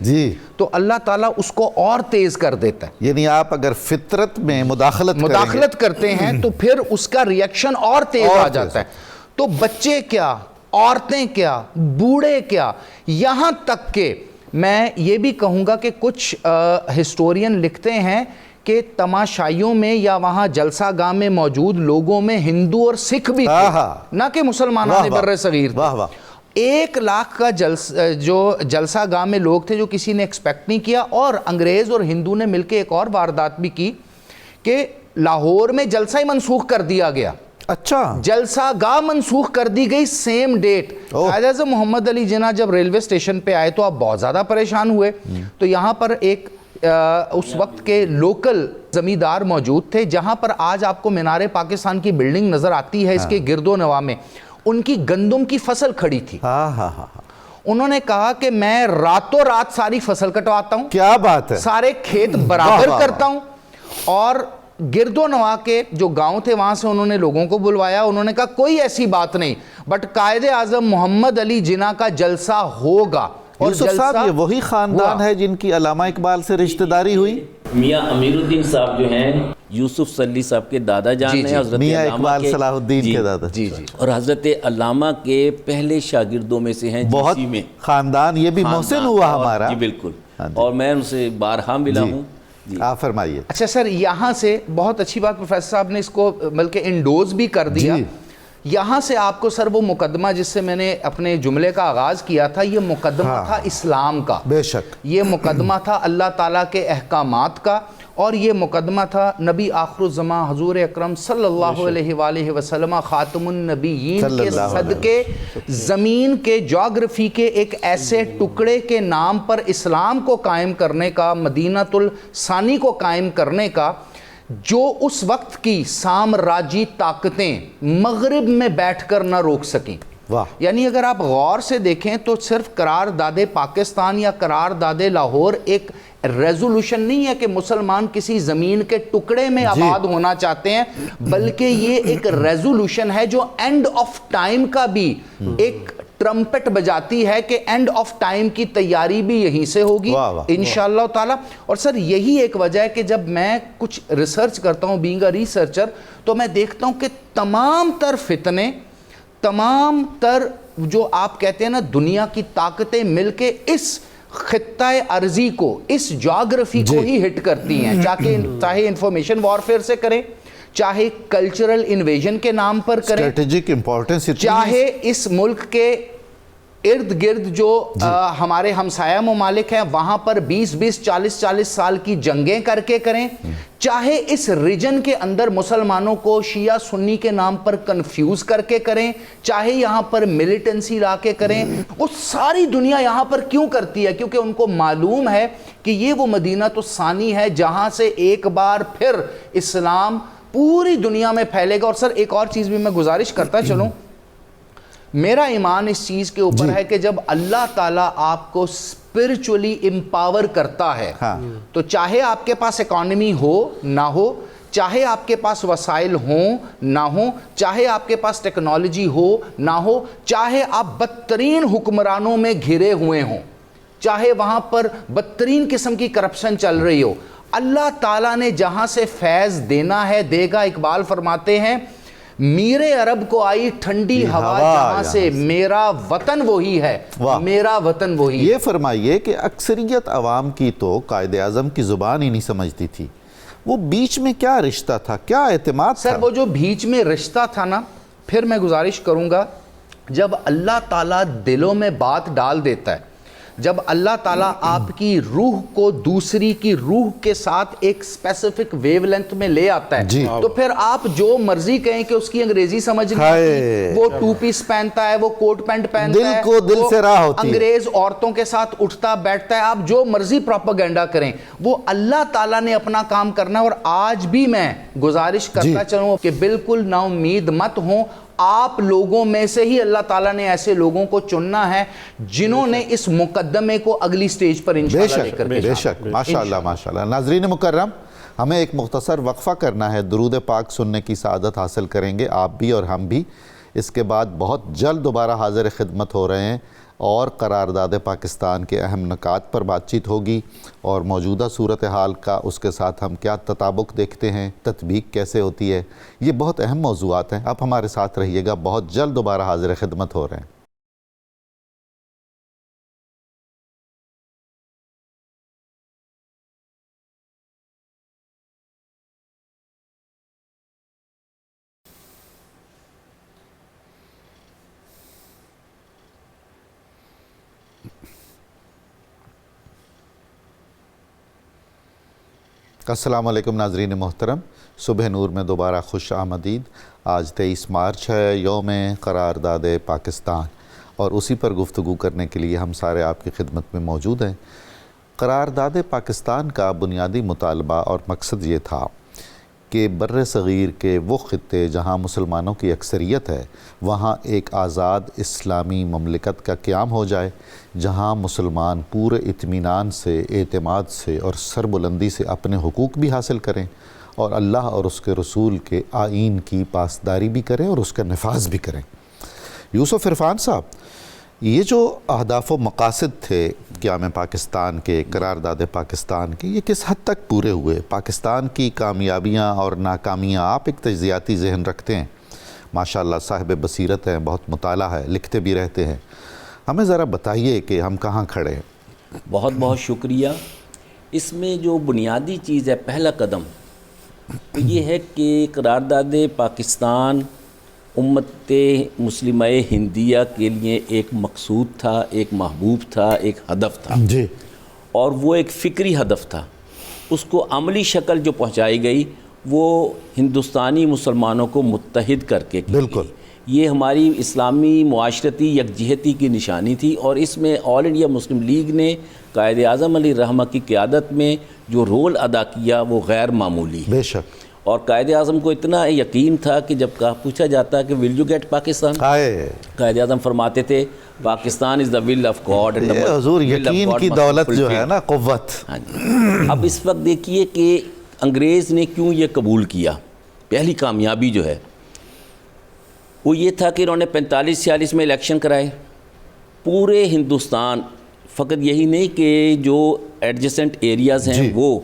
تو اللہ تعالیٰ اس کو اور تیز کر دیتا ہے۔ یعنی آپ اگر فطرت میں مداخلت کرتے ہیں تو پھر اس کا ریاکشن اور تیز آ جاتا ہے۔ تو بچے کیا، عورتیں کیا، بوڑھے کیا، یہاں تک کہ میں یہ بھی کہوں گا کہ کچھ ہسٹورین لکھتے ہیں کہ تماشائیوں میں یا وہاں جلسہ گاہ میں موجود لوگوں میں ہندو اور سکھ بھی تھے، نہ کہ مسلمانان بر صغیر تھے۔ 1 لاکھ کا جو جلسہ گاہ میں لوگ تھے جو کسی نے ایکسپیکٹ نہیں کیا، اور انگریز اور ہندو نے مل کے ایک اور واردات بھی کی کہ لاہور میں جلسہ ہی منسوخ کر دیا گیا۔ اچھا، جلسہ گاہ منسوخ کر دی گئی سیم ڈیٹ۔ قائد اعظم محمد علی جناح جب ریلوے اسٹیشن پہ آئے تو آپ بہت زیادہ پریشان ہوئے، تو یہاں پر ایک اس وقت کے لوکل زمیندار موجود تھے، جہاں پر آج آپ کو مینار پاکستان کی بلڈنگ نظر آتی ہے، اس کے گرد و نواح میں ان کی گندم کی فصل کھڑی تھی۔ انہوں نے کہا کہ میں راتوں رات ساری فصل کٹواتا ہوں، کیا بات ہے، سارے کھیت برابر کرتا ہوں، اور گرد و نواح کے جو گاؤں تھے وہاں سے انہوں نے لوگوں کو بلوایا، انہوں نے کہا کوئی ایسی بات نہیں، بٹ قائد اعظم محمد علی جناح کا جلسہ ہوگا۔ یوسف صاحب یہ وہی خاندان ہے جن کی علامہ اقبال سے رشتہ داری ہوئی؟ میاں امیر الدین صاحب جو ہیں یوسف سلی صاحب کے دادا جان ہیں، حضرت میاں اقبال صلاح الدین کے دادا، اور حضرت علامہ کے پہلے شاگردوں میں سے ہیں، بہت میں خاندان، یہ بھی محسن ہوا ہمارا۔ جی بالکل، اور میں ان سے بارہا ملا ہوں، آپ فرمائیے. اچھا سر، یہاں سے بہت اچھی بات پروفیسر صاحب نے اس کو بلکہ انڈوز بھی کر دیا. یہاں سے آپ کو سر وہ مقدمہ جس سے میں نے اپنے جملے کا آغاز کیا تھا، یہ مقدمہ تھا اسلام کا. بے شک یہ مقدمہ تھا اللہ تعالیٰ کے احکامات کا، اور یہ مقدمہ تھا نبی آخر الزماں حضور اکرم صلی اللہ علیہ وآلہ وسلم خاتم النبیین کے صدقے زمین کے جغرافی کے ایک ایسے ٹکڑے کے نام پر اسلام کو قائم کرنے کا، مدینہ الثانی کو قائم کرنے کا، جو اس وقت کی سامراجی طاقتیں مغرب میں بیٹھ کر نہ روک سکیں. یعنی اگر آپ غور سے دیکھیں تو صرف قرارداد پاکستان یا قرارداد لاہور ایک ریزولوشن نہیں ہے کہ مسلمان کسی زمین کے ٹکڑے میں آباد ہونا چاہتے ہیں، بلکہ یہ ایک ریزولوشن ہے جو اینڈ آف ٹائم کا بھی ایک ٹرمپٹ بجاتی ہے کہ اینڈ آف ٹائم کی تیاری بھی یہیں سے ہوگی انشاءاللہ تعالی. اور سر یہی ایک وجہ ہے کہ جب میں کچھ ریسرچ کرتا ہوں بینگ اے ریسرچر، تو میں دیکھتا ہوں کہ تمام تر فتنے، تمام تر جو آپ کہتے ہیں نا دنیا کی طاقتیں مل کے اس خطہ ارضی کو، اس جغرافی کو ہی ہٹ کرتی ہیں، چاہے انفارمیشن وارفیئر سے کریں، چاہے کلچرل انویژن کے نام پر کریں، اسٹریٹجک امپورٹنس، چاہے اس ملک کے ارد گرد جو ہمارے ہمسایہ ممالک ہیں وہاں پر 20 40 سال کی جنگیں کر کے کریں، چاہے اس ریجن کے اندر مسلمانوں کو شیعہ سنی کے نام پر کنفیوز کر کے کریں، چاہے یہاں پر ملیٹنسی لا کے کریں. وہ ساری دنیا یہاں پر کیوں کرتی ہے؟ کیونکہ ان کو معلوم ہے کہ یہ وہ مدینہ الثانی ہے جہاں سے ایک بار پھر اسلام پوری دنیا میں پھیلے گا. اور سر ایک اور چیز بھی میں گزارش کرتا چلوں، میرا ایمان اس چیز کے اوپر ہے کہ جب اللہ تعالیٰ آپ کو اسپرچولی امپاور کرتا ہے تو چاہے آپ کے پاس اکانومی ہو نہ ہو، چاہے آپ کے پاس وسائل ہوں نہ ہوں، چاہے آپ کے پاس ٹیکنالوجی ہو نہ ہو، چاہے آپ بدترین حکمرانوں میں گھرے ہوئے ہوں، چاہے وہاں پر بدترین قسم کی کرپشن چل رہی ہو، اللہ تعالیٰ نے جہاں سے فیض دینا ہے دے گا. اقبال فرماتے ہیں میرے عرب کو آئی ٹھنڈی ہوا جہاں سے، میرا وطن وہی ہے، میرا وطن وہی ہے. یہ فرمائیے کہ اکثریت عوام کی تو قائد اعظم کی زبان ہی نہیں سمجھتی تھی، وہ بیچ میں کیا رشتہ تھا، کیا اعتماد تھا؟ سر وہ جو بیچ میں رشتہ تھا نا، پھر میں گزارش کروں گا، جب اللہ تعالیٰ دلوں میں بات ڈال دیتا ہے، جب اللہ تعالیٰ آپ کی روح کو دوسری کی روح کے ساتھ ایک اسپیسیفک ویو لینتھ میں لے آتا ہے، تو پھر آپ جو مرضی کہیں کہ اس کی انگریزی سمجھ نہیں آتی، وہ ٹو پیس پہنتا ہے، وہ کوٹ پینٹ پہنتا ہے، کو دل سے راہ ہوتی ہے، انگریز عورتوں کے ساتھ اٹھتا بیٹھتا ہے، آپ جو مرضی پروپیگنڈا کریں، وہ اللہ تعالیٰ نے اپنا کام کرنا ہے. اور آج بھی میں گزارش کرتا چلوں کہ بالکل نا امید مت ہوں، آپ لوگوں میں سے ہی اللہ تعالیٰ نے ایسے لوگوں کو چننا ہے جنہوں نے اس مقدمے کو اگلی سٹیج پر انشاءاللہ لے کر کے بے شک ماشاءاللہ ماشاءاللہ. ناظرین مکرم، ہمیں ایک مختصر وقفہ کرنا ہے، درود پاک سننے کی سعادت حاصل کریں گے آپ بھی اور ہم بھی. اس کے بعد بہت جلد دوبارہ حاضر خدمت ہو رہے ہیں اور قرارداد پاکستان کے اہم نکات پر بات چیت ہوگی اور موجودہ صورتحال کا اس کے ساتھ ہم کیا تطابق دیکھتے ہیں، تطبیق کیسے ہوتی ہے، یہ بہت اہم موضوعات ہیں. آپ ہمارے ساتھ رہیے گا، بہت جلد دوبارہ حاضر خدمت ہو رہے ہیں. السلام علیکم ناظرین محترم، صبح نور میں دوبارہ خوش آمدید. آج 23 مارچ ہے، یوم قرارداد پاکستان، اور اسی پر گفتگو کرنے کے لیے ہم سارے آپ کی خدمت میں موجود ہیں. قرارداد پاکستان کا بنیادی مطالبہ اور مقصد یہ تھا کہ بر صغیر کے وہ خطے جہاں مسلمانوں کی اکثریت ہے وہاں ایک آزاد اسلامی مملکت کا قیام ہو جائے، جہاں مسلمان پورے اطمینان سے، اعتماد سے اور سربلندی سے اپنے حقوق بھی حاصل کریں اور اللہ اور اس کے رسول کے آئین کی پاسداری بھی کریں اور اس کا نفاذ بھی کریں. یوسف عرفان صاحب، یہ جو اہداف و مقاصد تھے قیام پاکستان کے، قرارداد پاکستان کے، یہ کس حد تک پورے ہوئے؟ پاکستان کی کامیابیاں اور ناکامیاں، آپ ایک تجزیاتی ذہن رکھتے ہیں، ماشاءاللہ صاحب بصیرت ہیں، بہت مطالعہ ہے، لکھتے بھی رہتے ہیں، ہمیں ذرا بتائیے کہ ہم کہاں کھڑے ہیں. بہت بہت شکریہ. اس میں جو بنیادی چیز ہے، پہلا قدم تو یہ ہے کہ قرارداد پاکستان امت مسلمہ ہندیہ کے لیے ایک مقصود تھا، ایک محبوب تھا، ایک ہدف تھا جی، اور وہ ایک فکری ہدف تھا. اس کو عملی شکل جو پہنچائی گئی وہ ہندوستانی مسلمانوں کو متحد کر کے کی گئی. بالکل. یہ ہماری اسلامی معاشرتی یکجہتی کی نشانی تھی، اور اس میں آل انڈیا مسلم لیگ نے قائد اعظم علیہ الرحمہ کی قیادت میں جو رول ادا کیا وہ غیر معمولی ہے. بے شک. اور قائد اعظم کو اتنا یقین تھا کہ جب پوچھا جاتا کہ will you get Pakistan, Quaid Azam فرماتے تھے پاکستان از دا ول آف گاڈ. حضور یقین کی دولت جو ہے نا، قوت. ہاں جی. اب اس وقت دیکھیے کہ انگریز نے کیوں یہ قبول کیا. پہلی کامیابی جو ہے وہ یہ تھا کہ انہوں نے 45-46 میں الیکشن کرائے. پورے ہندوستان، فقط یہی نہیں کہ جو ایڈجسنٹ ایریاز ہیں وہ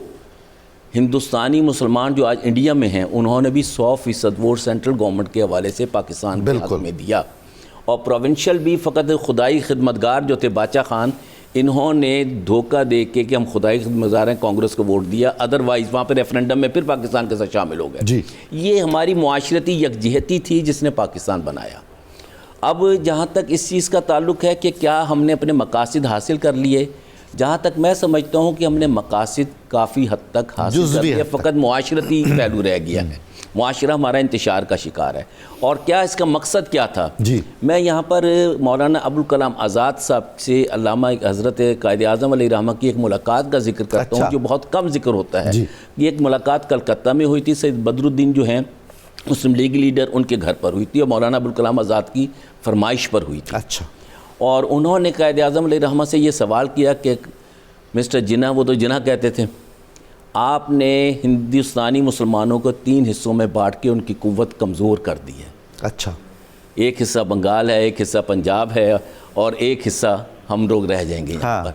ہندوستانی مسلمان جو آج انڈیا میں ہیں انہوں نے بھی 100% ووٹ سینٹرل گورنمنٹ کے حوالے سے پاکستان کے حق میں دیا. اور پروونشل بھی فقط خدائی خدمتگار جو تھے باچا خان، انہوں نے دھوکہ دے کے کہ ہم خدائی خدمتگار ہیں کانگریس کو ووٹ دیا، ادروائز وہاں پہ ریفرنڈم میں پھر پاکستان کے ساتھ شامل ہو گئے. جی. یہ ہماری معاشرتی یکجہتی تھی جس نے پاکستان بنایا. اب جہاں تک اس چیز کا تعلق ہے کہ کیا ہم نے اپنے مقاصد حاصل کر لیے، جہاں تک میں سمجھتا ہوں کہ ہم نے مقاصد کافی حد تک حاصل کر لیے، فقط معاشرتی پہلو رہ گیا ہے. معاشرہ ہمارا انتشار کا شکار ہے. اور کیا اس کا مقصد کیا تھا؟ جی. میں یہاں پر مولانا ابوالکلام آزاد صاحب سے علامہ حضرت قائد اعظم علیہ الرحمہ کی ایک ملاقات کا ذکر کرتا ہوں جو بہت کم ذکر ہوتا ہے. یہ ایک ملاقات کلکتہ میں ہوئی تھی. سید بدر الدین جو ہیں مسلم لیگ لیڈر، ان کے گھر پر ہوئی تھی اور مولانا ابوالکلام آزاد کی فرمائش پر ہوئی تھی. اچھا. اور انہوں نے قائد اعظم علیہ الرحمہ سے یہ سوال کیا کہ مسٹر جناح، وہ تو جناح کہتے تھے، آپ نے ہندوستانی مسلمانوں کو 3 حصوں میں بانٹ کے ان کی قوت کمزور کر دی ہے. اچھا. ایک حصہ بنگال ہے، ایک حصہ پنجاب ہے اور ایک حصہ ہم لوگ رہ جائیں گے یہاں پر.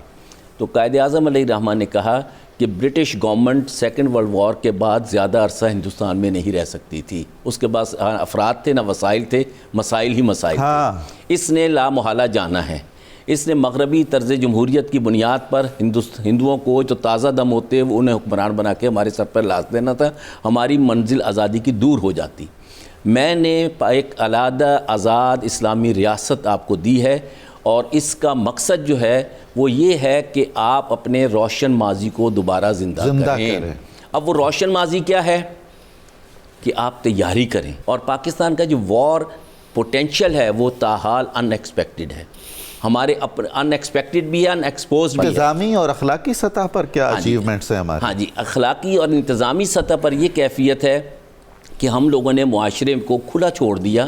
تو قائد اعظم علیہ الرحمہ نے کہا کہ British government second world war کے بعد زیادہ عرصہ ہندوستان میں نہیں رہ سکتی تھی. اس کے بعد افراد تھے نہ وسائل تھے، مسائل ہی مسائل تھے. اس نے لا محالہ جانا ہے. اس نے مغربی طرز جمہوریت کی بنیاد پر ہندوؤں کو جو تازہ دم ہوتے وہ انہیں حکمران بنا کے ہمارے سر پر لاز دینا تھا. ہماری منزل آزادی کی دور ہو جاتی. میں نے ایک علیحدہ آزاد اسلامی ریاست آپ کو دی ہے، اور اس کا مقصد جو ہے وہ یہ ہے کہ آپ اپنے روشن ماضی کو دوبارہ زندہ کریں. اب وہ روشن ماضی کیا ہے کہ آپ تیاری کریں. اور پاکستان کا جو وار پوٹینشیل ہے وہ تاحال ان ایکسپیکٹڈ ہے. ہمارے ان ایکسپیکٹڈ بھی ہے، ان ایکسپوزڈ بھی ہے. انتظامی اور اخلاقی سطح پر کیا اچیومنٹس ہیں ہمارے؟ ہاں جی، اخلاقی اور انتظامی سطح پر یہ کیفیت ہے کہ ہم لوگوں نے معاشرے کو کھلا چھوڑ دیا.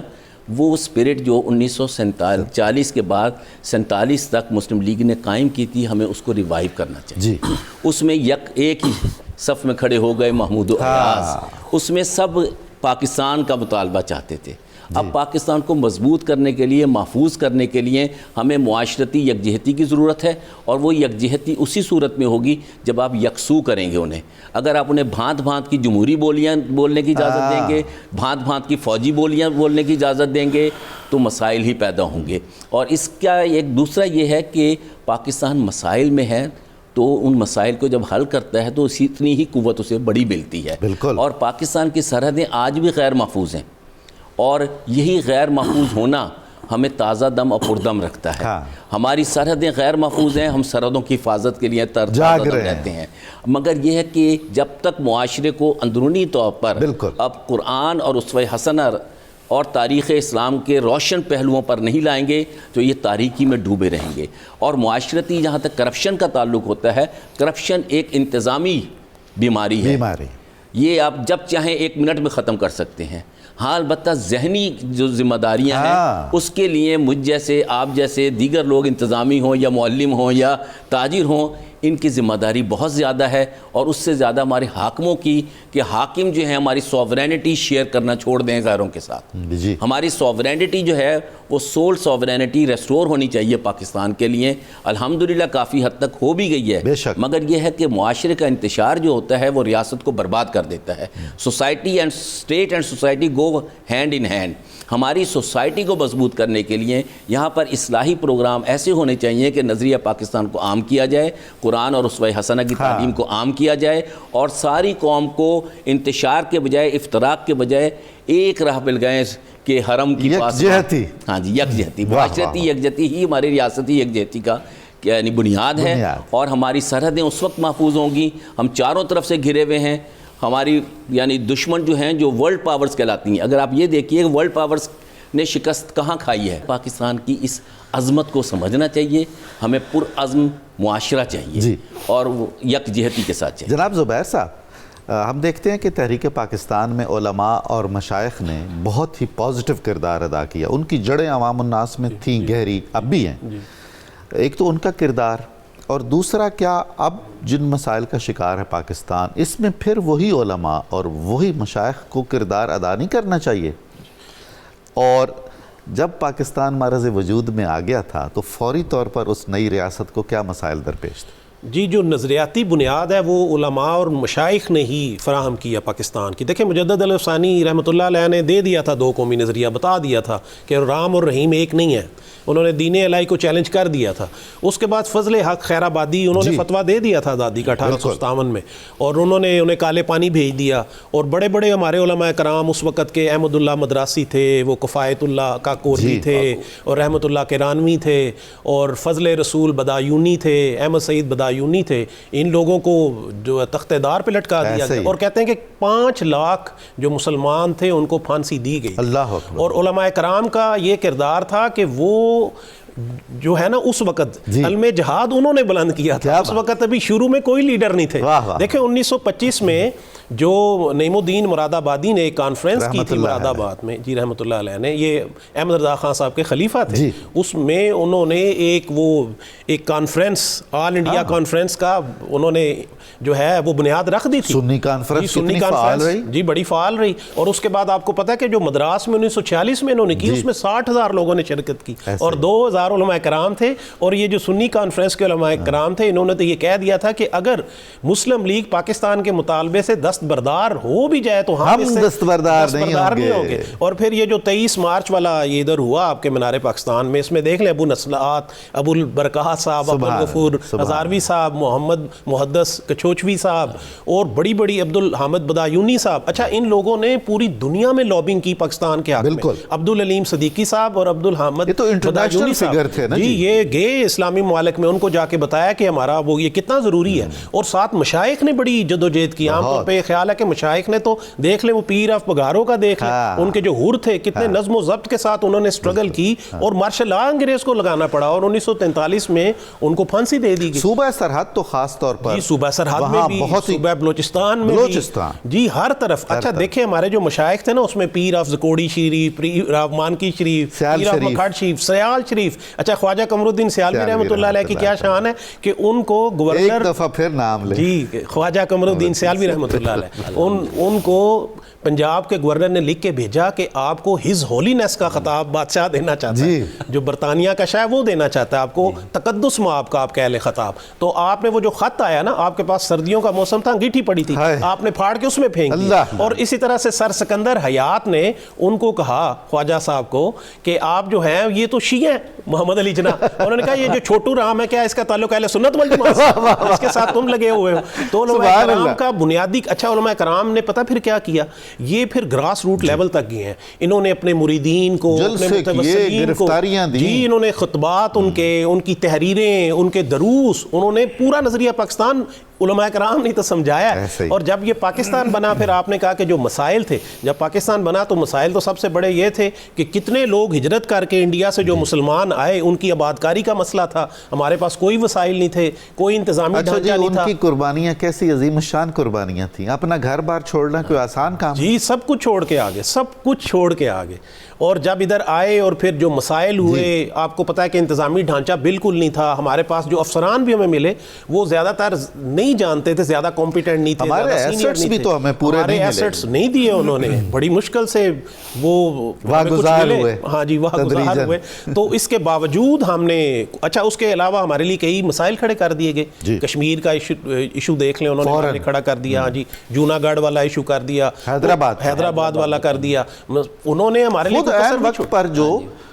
وہ اسپرٹ جو 1947 کے بعد 47 تک مسلم لیگ نے قائم کی تھی، ہمیں اس کو ریوائیو کرنا چاہیے. جی. اس میں ایک ہی صف میں کھڑے ہو گئے محمود و ایاز. اس میں سب پاکستان کا مطالبہ چاہتے تھے. اب پاکستان کو مضبوط کرنے کے لیے، محفوظ کرنے کے لیے ہمیں معاشرتی یکجہتی کی ضرورت ہے. اور وہ یکجہتی اسی صورت میں ہوگی جب آپ یکسو کریں گے انہیں. اگر آپ انہیں بھانت بھانت کی جمہوری بولیاں بولنے کی اجازت دیں گے، بھانت بھانت کی فوجی بولیاں بولنے کی اجازت دیں گے، تو مسائل ہی پیدا ہوں گے. اور اس کا ایک دوسرا یہ ہے کہ پاکستان مسائل میں ہے تو ان مسائل کو جب حل کرتا ہے تو اتنی ہی قوت اسے بڑی ملتی ہے. بالکل. اور پاکستان کی سرحدیں آج بھی غیر محفوظ ہیں، اور یہی غیر محفوظ ہونا ہمیں تازہ دم اور پردم رکھتا ہے. ہماری سرحدیں غیر محفوظ ہیں، ہم سرحدوں کی حفاظت کے لیے تازہ دم رہتے ہیں. مگر یہ ہے کہ جب تک معاشرے کو اندرونی طور پر اب قرآن اور اسوہ حسنہ اور تاریخ اسلام کے روشن پہلوؤں پر نہیں لائیں گے تو یہ تاریکی میں ڈوبے رہیں گے. اور معاشرتی جہاں تک کرپشن کا تعلق ہوتا ہے، کرپشن ایک انتظامی بیماری ہے. یہ آپ جب چاہیں 1 منٹ میں ختم کر سکتے ہیں. ہاں، البتہ ذہنی جو ذمہ داریاں ہیں اس کے لیے مجھ جیسے، آپ جیسے دیگر لوگ، انتظامی ہوں یا معلم ہوں یا تاجر ہوں، ان کی ذمہ داری بہت زیادہ ہے. اور اس سے زیادہ ہمارے حاکموں کی، کہ حاکم جو ہیں ہماری سوورینٹی شیئر کرنا چھوڑ دیں غیروں کے ساتھ. ہماری سوورینٹی جو ہے وہ سول سوورینٹی ریسٹور ہونی چاہیے پاکستان کے لیے. الحمدللہ کافی حد تک ہو بھی گئی ہے، مگر یہ ہے کہ معاشرے کا انتشار جو ہوتا ہے وہ ریاست کو برباد کر دیتا ہے. Society and state and society go hand in hand. ہماری سوسائٹی کو مضبوط کرنے کے لیے یہاں پر اصلاحی پروگرام ایسے ہونے چاہیے کہ نظریہ پاکستان کو عام کیا جائے، قرآن اور اسوہ حسنہ کی تعلیم کو عام کیا جائے اور ساری قوم کو انتشار کے بجائے افتراق کے بجائے ایک راہ پہ لگائیں کہ حرم کی پاس یکجہتی. ہاں جی یکجہتی. معاشرتی یکجہتی ہی ہماری ریاستی یکجہتی کا یعنی بنیاد ہے. اور ہماری سرحدیں اس وقت محفوظ ہوں گی. ہم چاروں طرف سے گھرے ہوئے ہیں. ہماری یعنی دشمن جو ہیں جو ورلڈ پاورز کہلاتی ہیں, اگر آپ یہ دیکھیے کہ ورلڈ پاورز نے شکست کہاں کھائی ہے. پاکستان کی اس عظمت کو سمجھنا چاہیے. ہمیں پرعزم معاشرہ چاہیے اور یکجہتی کے ساتھ چاہیے. جناب زبیر صاحب, ہم دیکھتے ہیں کہ تحریک پاکستان میں علماء اور مشائخ نے بہت ہی پازیٹیو کردار ادا کیا. ان کی جڑیں عوام الناس میں تھیں, گہری, اب بھی ہیں. ایک تو ان کا کردار, اور دوسرا کیا اب جن مسائل کا شکار ہے پاکستان, اس میں پھر وہی علماء اور وہی مشائخ کو کردار ادا نہیں کرنا چاہیے؟ اور جب پاکستان معرض وجود میں آ گیا تھا تو فوری طور پر اس نئی ریاست کو کیا مسائل درپیش تھے؟ جی, جو نظریاتی بنیاد ہے وہ علماء اور مشائخ نے ہی فراہم کیا پاکستان کی. دیکھیں مجدد الفسانی رحمۃ اللہ علیہ نے دے دیا تھا دو قومی نظریہ, بتا دیا تھا کہ رام اور رحیم ایک نہیں ہے. انہوں نے دین الہی کو چیلنج کر دیا تھا. اس کے بعد فضل حق خیر آبادی انہوں نے فتویٰ دے دیا تھا دادی کا 1857 میں, اور انہوں نے انہیں کالے پانی بھیج دیا. اور بڑے بڑے ہمارے علماء کرام اس وقت کے, احمد اللہ مدراسی تھے, وہ کفایت اللہ کاکوری تھے, اور رحمۃ اللہ کرانوی تھے, اور فضل رسول بدایونی تھے, احمد سعید بدایونی تھے. ان لوگوں کو جو تخت دار پہ لٹکا دیا گیا, اور کہتے ہیں کہ 5 لاکھ جو مسلمان تھے ان کو پھانسی دی گئی. اللہ اکبر. اور علماء کرام کا یہ کردار تھا کہ وہ جو ہے نا اس وقت علم جہاد انہوں نے بلند کیا تھا. اس وقت ابھی شروع میں کوئی لیڈر نہیں تھے. دیکھیں 1925 میں جو نعیم الدین مراد آبادی نے ایک کانفرنس کی تھی مراد آباد میں, جی رحمۃ اللہ علیہ نے, یہ احمد رضا خان صاحب کے خلیفہ تھے. اس میں انہوں نے ایک کانفرنس, آل انڈیا کانفرنس کا انہوں نے جو ہے وہ بنیاد رکھ دی تھی. سنی کانفرنس کتنی فعال رہی؟ جی بڑی فعال رہی. اور اس کے بعد آپ کو پتہ ہے کہ جو مدراس میں 1946 میں انہوں نے کی, اس میں 60,000 لوگوں نے شرکت کی, اور 2,000 علماء کرام تھے. اور یہ جو سنی کانفرنس کے علماء کرام تھے, انہوں نے تو یہ کہہ دیا تھا کہ اگر مسلم لیگ پاکستان کے مطالبے سے دستبردار ہو بھی جائے تو ہم دستبردار نہیں ہوں گے. اور پھر یہ جو 23 مارچ والا یہ ادھر ہوا آپ کے منار پاکستان میں, اس میں دیکھ لیں ابو نصلات, ابو البرکات صاحب, ابو الغفور ہزاروی صاحب, محمد محدث کچھوچوی صاحب, اور بڑی بڑی عبد الحامد بدایونی صاحب. اچھا, ان لوگوں نے پوری دنیا میں لابنگ کی پاکستان کے حق میں. عبد العلیم صدیقی صاحب اور عبد الحامد بدایونی صاحب جی یہ گئے اسلامی ممالک میں, ان کو جا کے بتایا کہ ہمارا وہ یہ کتنا ضروری ہے. اور ساتھ مشائخ نے بڑی جدوجہد کی. عام طور پہ خیال ہے کہ مشائخ نے تو دیکھ لیں وہ پیر آف پگاروں کا دیکھ لیں, ان کے جو حور تھے کتنے نظم و ضبط کے ساتھ انہوں نے سٹرگل کی, اور مارشل لا انگریز کو لگانا پڑا, اور 1943 میں ان کو پھانسی دے دی گئی. صوبہ سرحد تو خاص طور پر, جی صوبہ سرحد میں بھی, صوبہ بلوچستان میں بھی, جی ہر طرف. اچھا دیکھیں ہمارے جو مشائخ تھے نا, اس میں Pir of Zakori Sharif, Pir of Manki Sharif, Pir of Makhad Sharif, Sial Sharif. اچھا خواجہ قمر الدین سیالوی رحمۃ اللہ علیہ کی کیا شان ہے کہ ان کو گورنر, ایک دفعہ پھر نام لے, جی خواجہ قمر الدین سیالوی رحمۃ اللہ علیہ, ان کو پنجاب کے گورنر نے لکھ کے بھیجا کہ آپ کو ہز ہولینس کا خطاب بادشاہ دینا چاہتا ہے, جو برطانیہ کا شاہ وہ دینا چاہتا ہے آپ کو, تقدس مآب کا آپ کہہ لیں خطاب. تو آپ نے وہ جو خط آیا نا, آپ کے پاس سردیوں کا موسم تھا, انگیٹھی پڑی تھی, آپ نے پھاڑ کے اس میں پھینک دیا. اور اسی طرح سے سر سکندر حیات نے ان کو کہا, خواجہ صاحب کو, کہ آپ جو ہیں یہ تو شیعہ ہیں محمد علی جناح. انہوں نے کہا یہ جو چھوٹو رام ہے کیا اس کا تعلق اہل سنت والجماعت سے, اس کے ساتھ تم لگے ہوئے ہو. تو علماء کرام کا بنیادی, اچھا علماء کرام نے پتہ پھر کیا کیا, یہ پھر گراس روٹ لیول تک گئے ہیں. انہوں نے اپنے مریدین کو, اپنے متوسلین کو, جی انہوں نے خطبات, ان کی تحریریں, ان کے دروس, انہوں نے پورا نظریہ پاکستان علماء کرام نے تو سمجھایا. اور جب یہ پاکستان بنا, پھر آپ نے کہا کہ جو مسائل تھے, جب پاکستان بنا تو مسائل تو سب سے بڑے یہ تھے کہ کتنے لوگ ہجرت کر کے انڈیا سے جو مسلمان آئے, ان کی آبادکاری کا مسئلہ تھا. ہمارے پاس کوئی وسائل نہیں تھے, کوئی انتظامی ڈھانچہ نہیں تھا. ان کی قربانیاں کیسی عظیم الشان قربانیاں تھیں. اپنا گھر بار چھوڑنا کوئی آسان کام؟ جی سب کچھ چھوڑ کے آگے, سب کچھ چھوڑ کے آگے. اور جب ادھر آئے اور پھر جو مسائل ہوئے, آپ کو پتا ہے کہ انتظامی ڈھانچہ بالکل نہیں تھا. ہمارے پاس جو افسران بھی ہمیں ملے وہ زیادہ تر نہیں جانتے تھے, زیادہ کمپیٹنٹ نہیں تھے, ہمارے ایسٹس بھی تو ہمیں پورے نہیں ملے, ایسٹس نہیں دیے انہوں نے, بڑی مشکل سے وہ واگزار ہوئے. ہاں جی واگزار ہوئے. تو اس کے باوجود ہم نے, اچھا اس کے علاوہ ہمارے لیے کئی مسائل کھڑے کر دیے گئے. کشمیر کا ایشو دیکھ لیں, انہوں نے کھڑا کر دیا. ہاں جی جونا گڑھ والا ایشو کر دیا, حیدرآباد والا کر دیا. انہوں نے ہمارے لیے وقت پر جو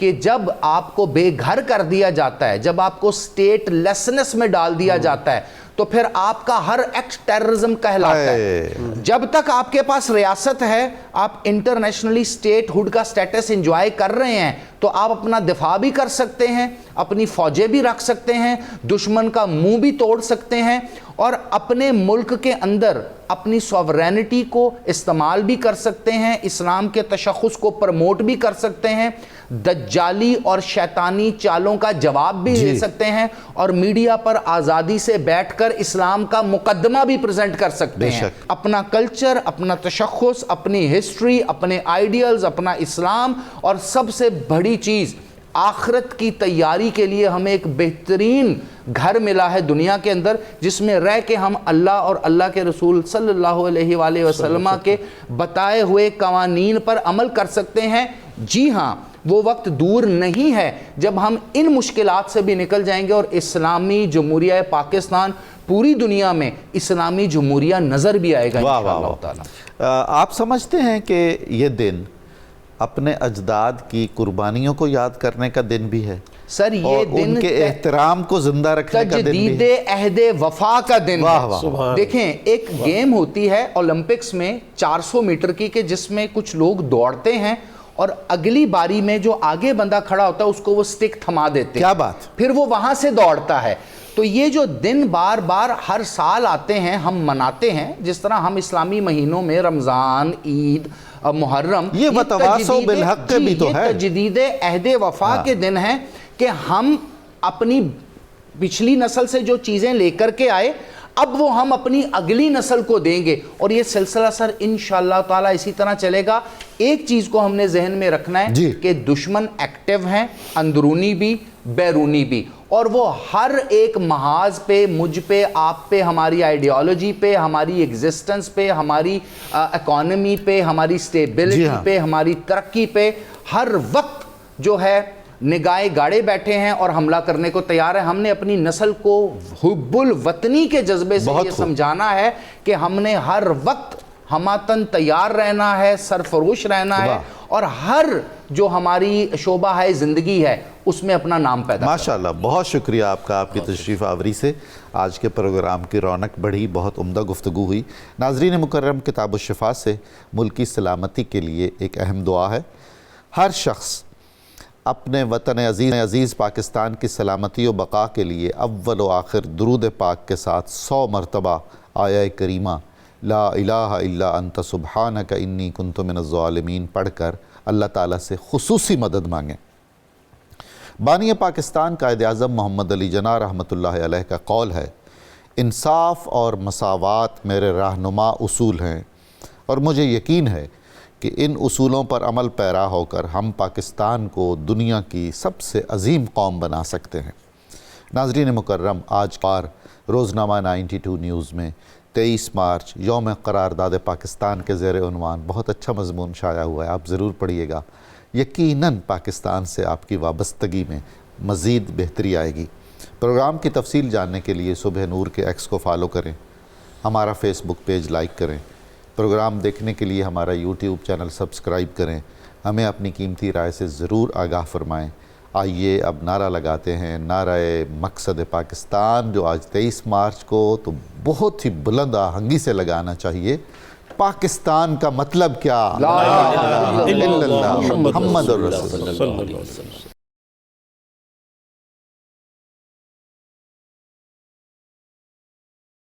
کہ جب آپ کو بے گھر کر دیا جاتا ہے, جب آپ کو سٹیٹ لیسنس میں ڈال دیا جاتا ہے, تو پھر آپ کا ہر ایکٹ ٹیررزم کہلاتا ہے. جب تک آپ کے پاس ریاست ہے, آپ انٹرنیشنلی سٹیٹ ہوڈ کا سٹیٹس انجوائے کر رہے ہیں, تو آپ اپنا دفاع بھی کر سکتے ہیں, اپنی فوجیں بھی رکھ سکتے ہیں, دشمن کا منہ بھی توڑ سکتے ہیں, اور اپنے ملک کے اندر اپنی سوورینٹی کو استعمال بھی کر سکتے ہیں, اسلام کے تشخص کو پروموٹ بھی کر سکتے ہیں, دجالی اور شیطانی چالوں کا جواب بھی دے سکتے ہیں, اور میڈیا پر آزادی سے بیٹھ کر اسلام کا مقدمہ بھی پریزنٹ کر سکتے ہیں. اپنا کلچر, اپنا تشخص, اپنی ہسٹری, اپنے آئیڈیلز, اپنا اسلام, اور سب سے بڑی چیز آخرت کی تیاری کے لیے ہمیں ایک بہترین گھر ملا ہے دنیا کے اندر, جس میں رہ کے ہم اللہ اور اللہ کے رسول صلی اللہ علیہ وآلہ وسلم کے بتائے ہوئے قوانین پر عمل کر سکتے ہیں. جی ہاں, وہ وقت دور نہیں ہے جب ہم ان مشکلات سے بھی نکل جائیں گے اور اسلامی جمہوریہ پاکستان پوری دنیا میں اسلامی جمہوریہ نظر بھی آئے گا انشاءاللہ تعالی. آپ سمجھتے ہیں کہ یہ دن اپنے اجداد کی قربانیوں کو یاد کرنے کا دن بھی ہے سر؟ یہ اور دن ان کے احترام کو زندہ رکھنے کا دن بھی تجدید ہے, عہد وفا کا دن ہے. دیکھیں, ایک گیم ہوتی ہے اولمپکس میں 400 میٹر کی, کہ جس میں کچھ لوگ دوڑتے ہیں اور اگلی باری میں جو آگے بندہ کھڑا ہوتا ہے اس کو وہ سٹک تھما دیتے ہیں. کیا بات! پھر وہ وہاں سے دوڑتا ہے. تو یہ جو دن بار بار ہر سال آتے ہیں, ہم مناتے ہیں, جس طرح ہم اسلامی مہینوں میں رمضان, عید, محرم, یہ وتواصوا بالحق بھی تو ہے, یہ تجدید عہد وفا کے دن ہیں, کہ ہم اپنی پچھلی نسل سے جو چیزیں لے کر کے آئے اب وہ ہم اپنی اگلی نسل کو دیں گے, اور یہ سلسلہ سر انشاءاللہ تعالی اسی طرح چلے گا. ایک چیز کو ہم نے ذہن میں رکھنا ہے کہ دشمن ایکٹیو ہیں, اندرونی بھی بیرونی بھی, اور وہ ہر ایک محاذ پہ, مجھ پہ, آپ پہ, ہماری آئیڈیالوجی پہ, ہماری ایگزسٹنس پہ, ہماری اکانومی پہ, ہماری سٹیبلٹی پہ, ہماری ترقی پہ ہر وقت جو ہے نگاہیں گاڑے بیٹھے ہیں اور حملہ کرنے کو تیار ہے. ہم نے اپنی نسل کو حب الوطنی کے جذبے سے یہ سمجھانا ہے کہ ہم نے ہر وقت ہماتن تیار رہنا ہے, سرفروش رہنا ہے, اور ہر جو ہماری شعبہ ہے زندگی ہے اس میں اپنا نام پیدا کرنا. ماشاءاللہ, بہت شکریہ آپ کا, آپ کی تشریف آوری سے آج کے پروگرام کی رونق بڑھی, بہت عمدہ گفتگو ہوئی. ناظرین مکرم, کتاب الشفا سے ملکی سلامتی کے لیے ایک اہم دعا ہے. ہر شخص اپنے وطن عزیز پاکستان کی سلامتی و بقا کے لیے اول و آخر درود پاک کے ساتھ 100 مرتبہ آیہ کریمہ لا الہ الا انت سبحانک انی کنت من الظالمین پڑھ کر اللہ تعالیٰ سے خصوصی مدد مانگیں. بانی پاکستان قائد اعظم محمد علی جناح رحمۃ اللہ علیہ کا قول ہے, انصاف اور مساوات میرے رہنما اصول ہیں, اور مجھے یقین ہے کہ ان اصولوں پر عمل پیرا ہو کر ہم پاکستان کو دنیا کی سب سے عظیم قوم بنا سکتے ہیں. ناظرین مکرم, آج کار روزنامہ 92 نیوز میں 23 مارچ یوم قرارداد پاکستان کے زیر عنوان بہت اچھا مضمون شائع ہوا ہے, آپ ضرور پڑھیے گا. یقیناً پاکستان سے آپ کی وابستگی میں مزید بہتری آئے گی. پروگرام کی تفصیل جاننے کے لیے صبح نور کے ایکس کو فالو کریں, ہمارا فیس بک پیج لائک کریں, پروگرام دیکھنے کے لیے ہمارا یوٹیوب چینل سبسکرائب کریں, ہمیں اپنی قیمتی رائے سے ضرور آگاہ فرمائیں. آئیے اب نعرہ لگاتے ہیں, نعرہ مقصد پاکستان, جو آج 23 مارچ کو تو بہت ہی بلند آہنگی سے لگانا چاہیے. پاکستان کا مطلب کیا؟ لا الہ الا اللہ محمد الرسول اللہ.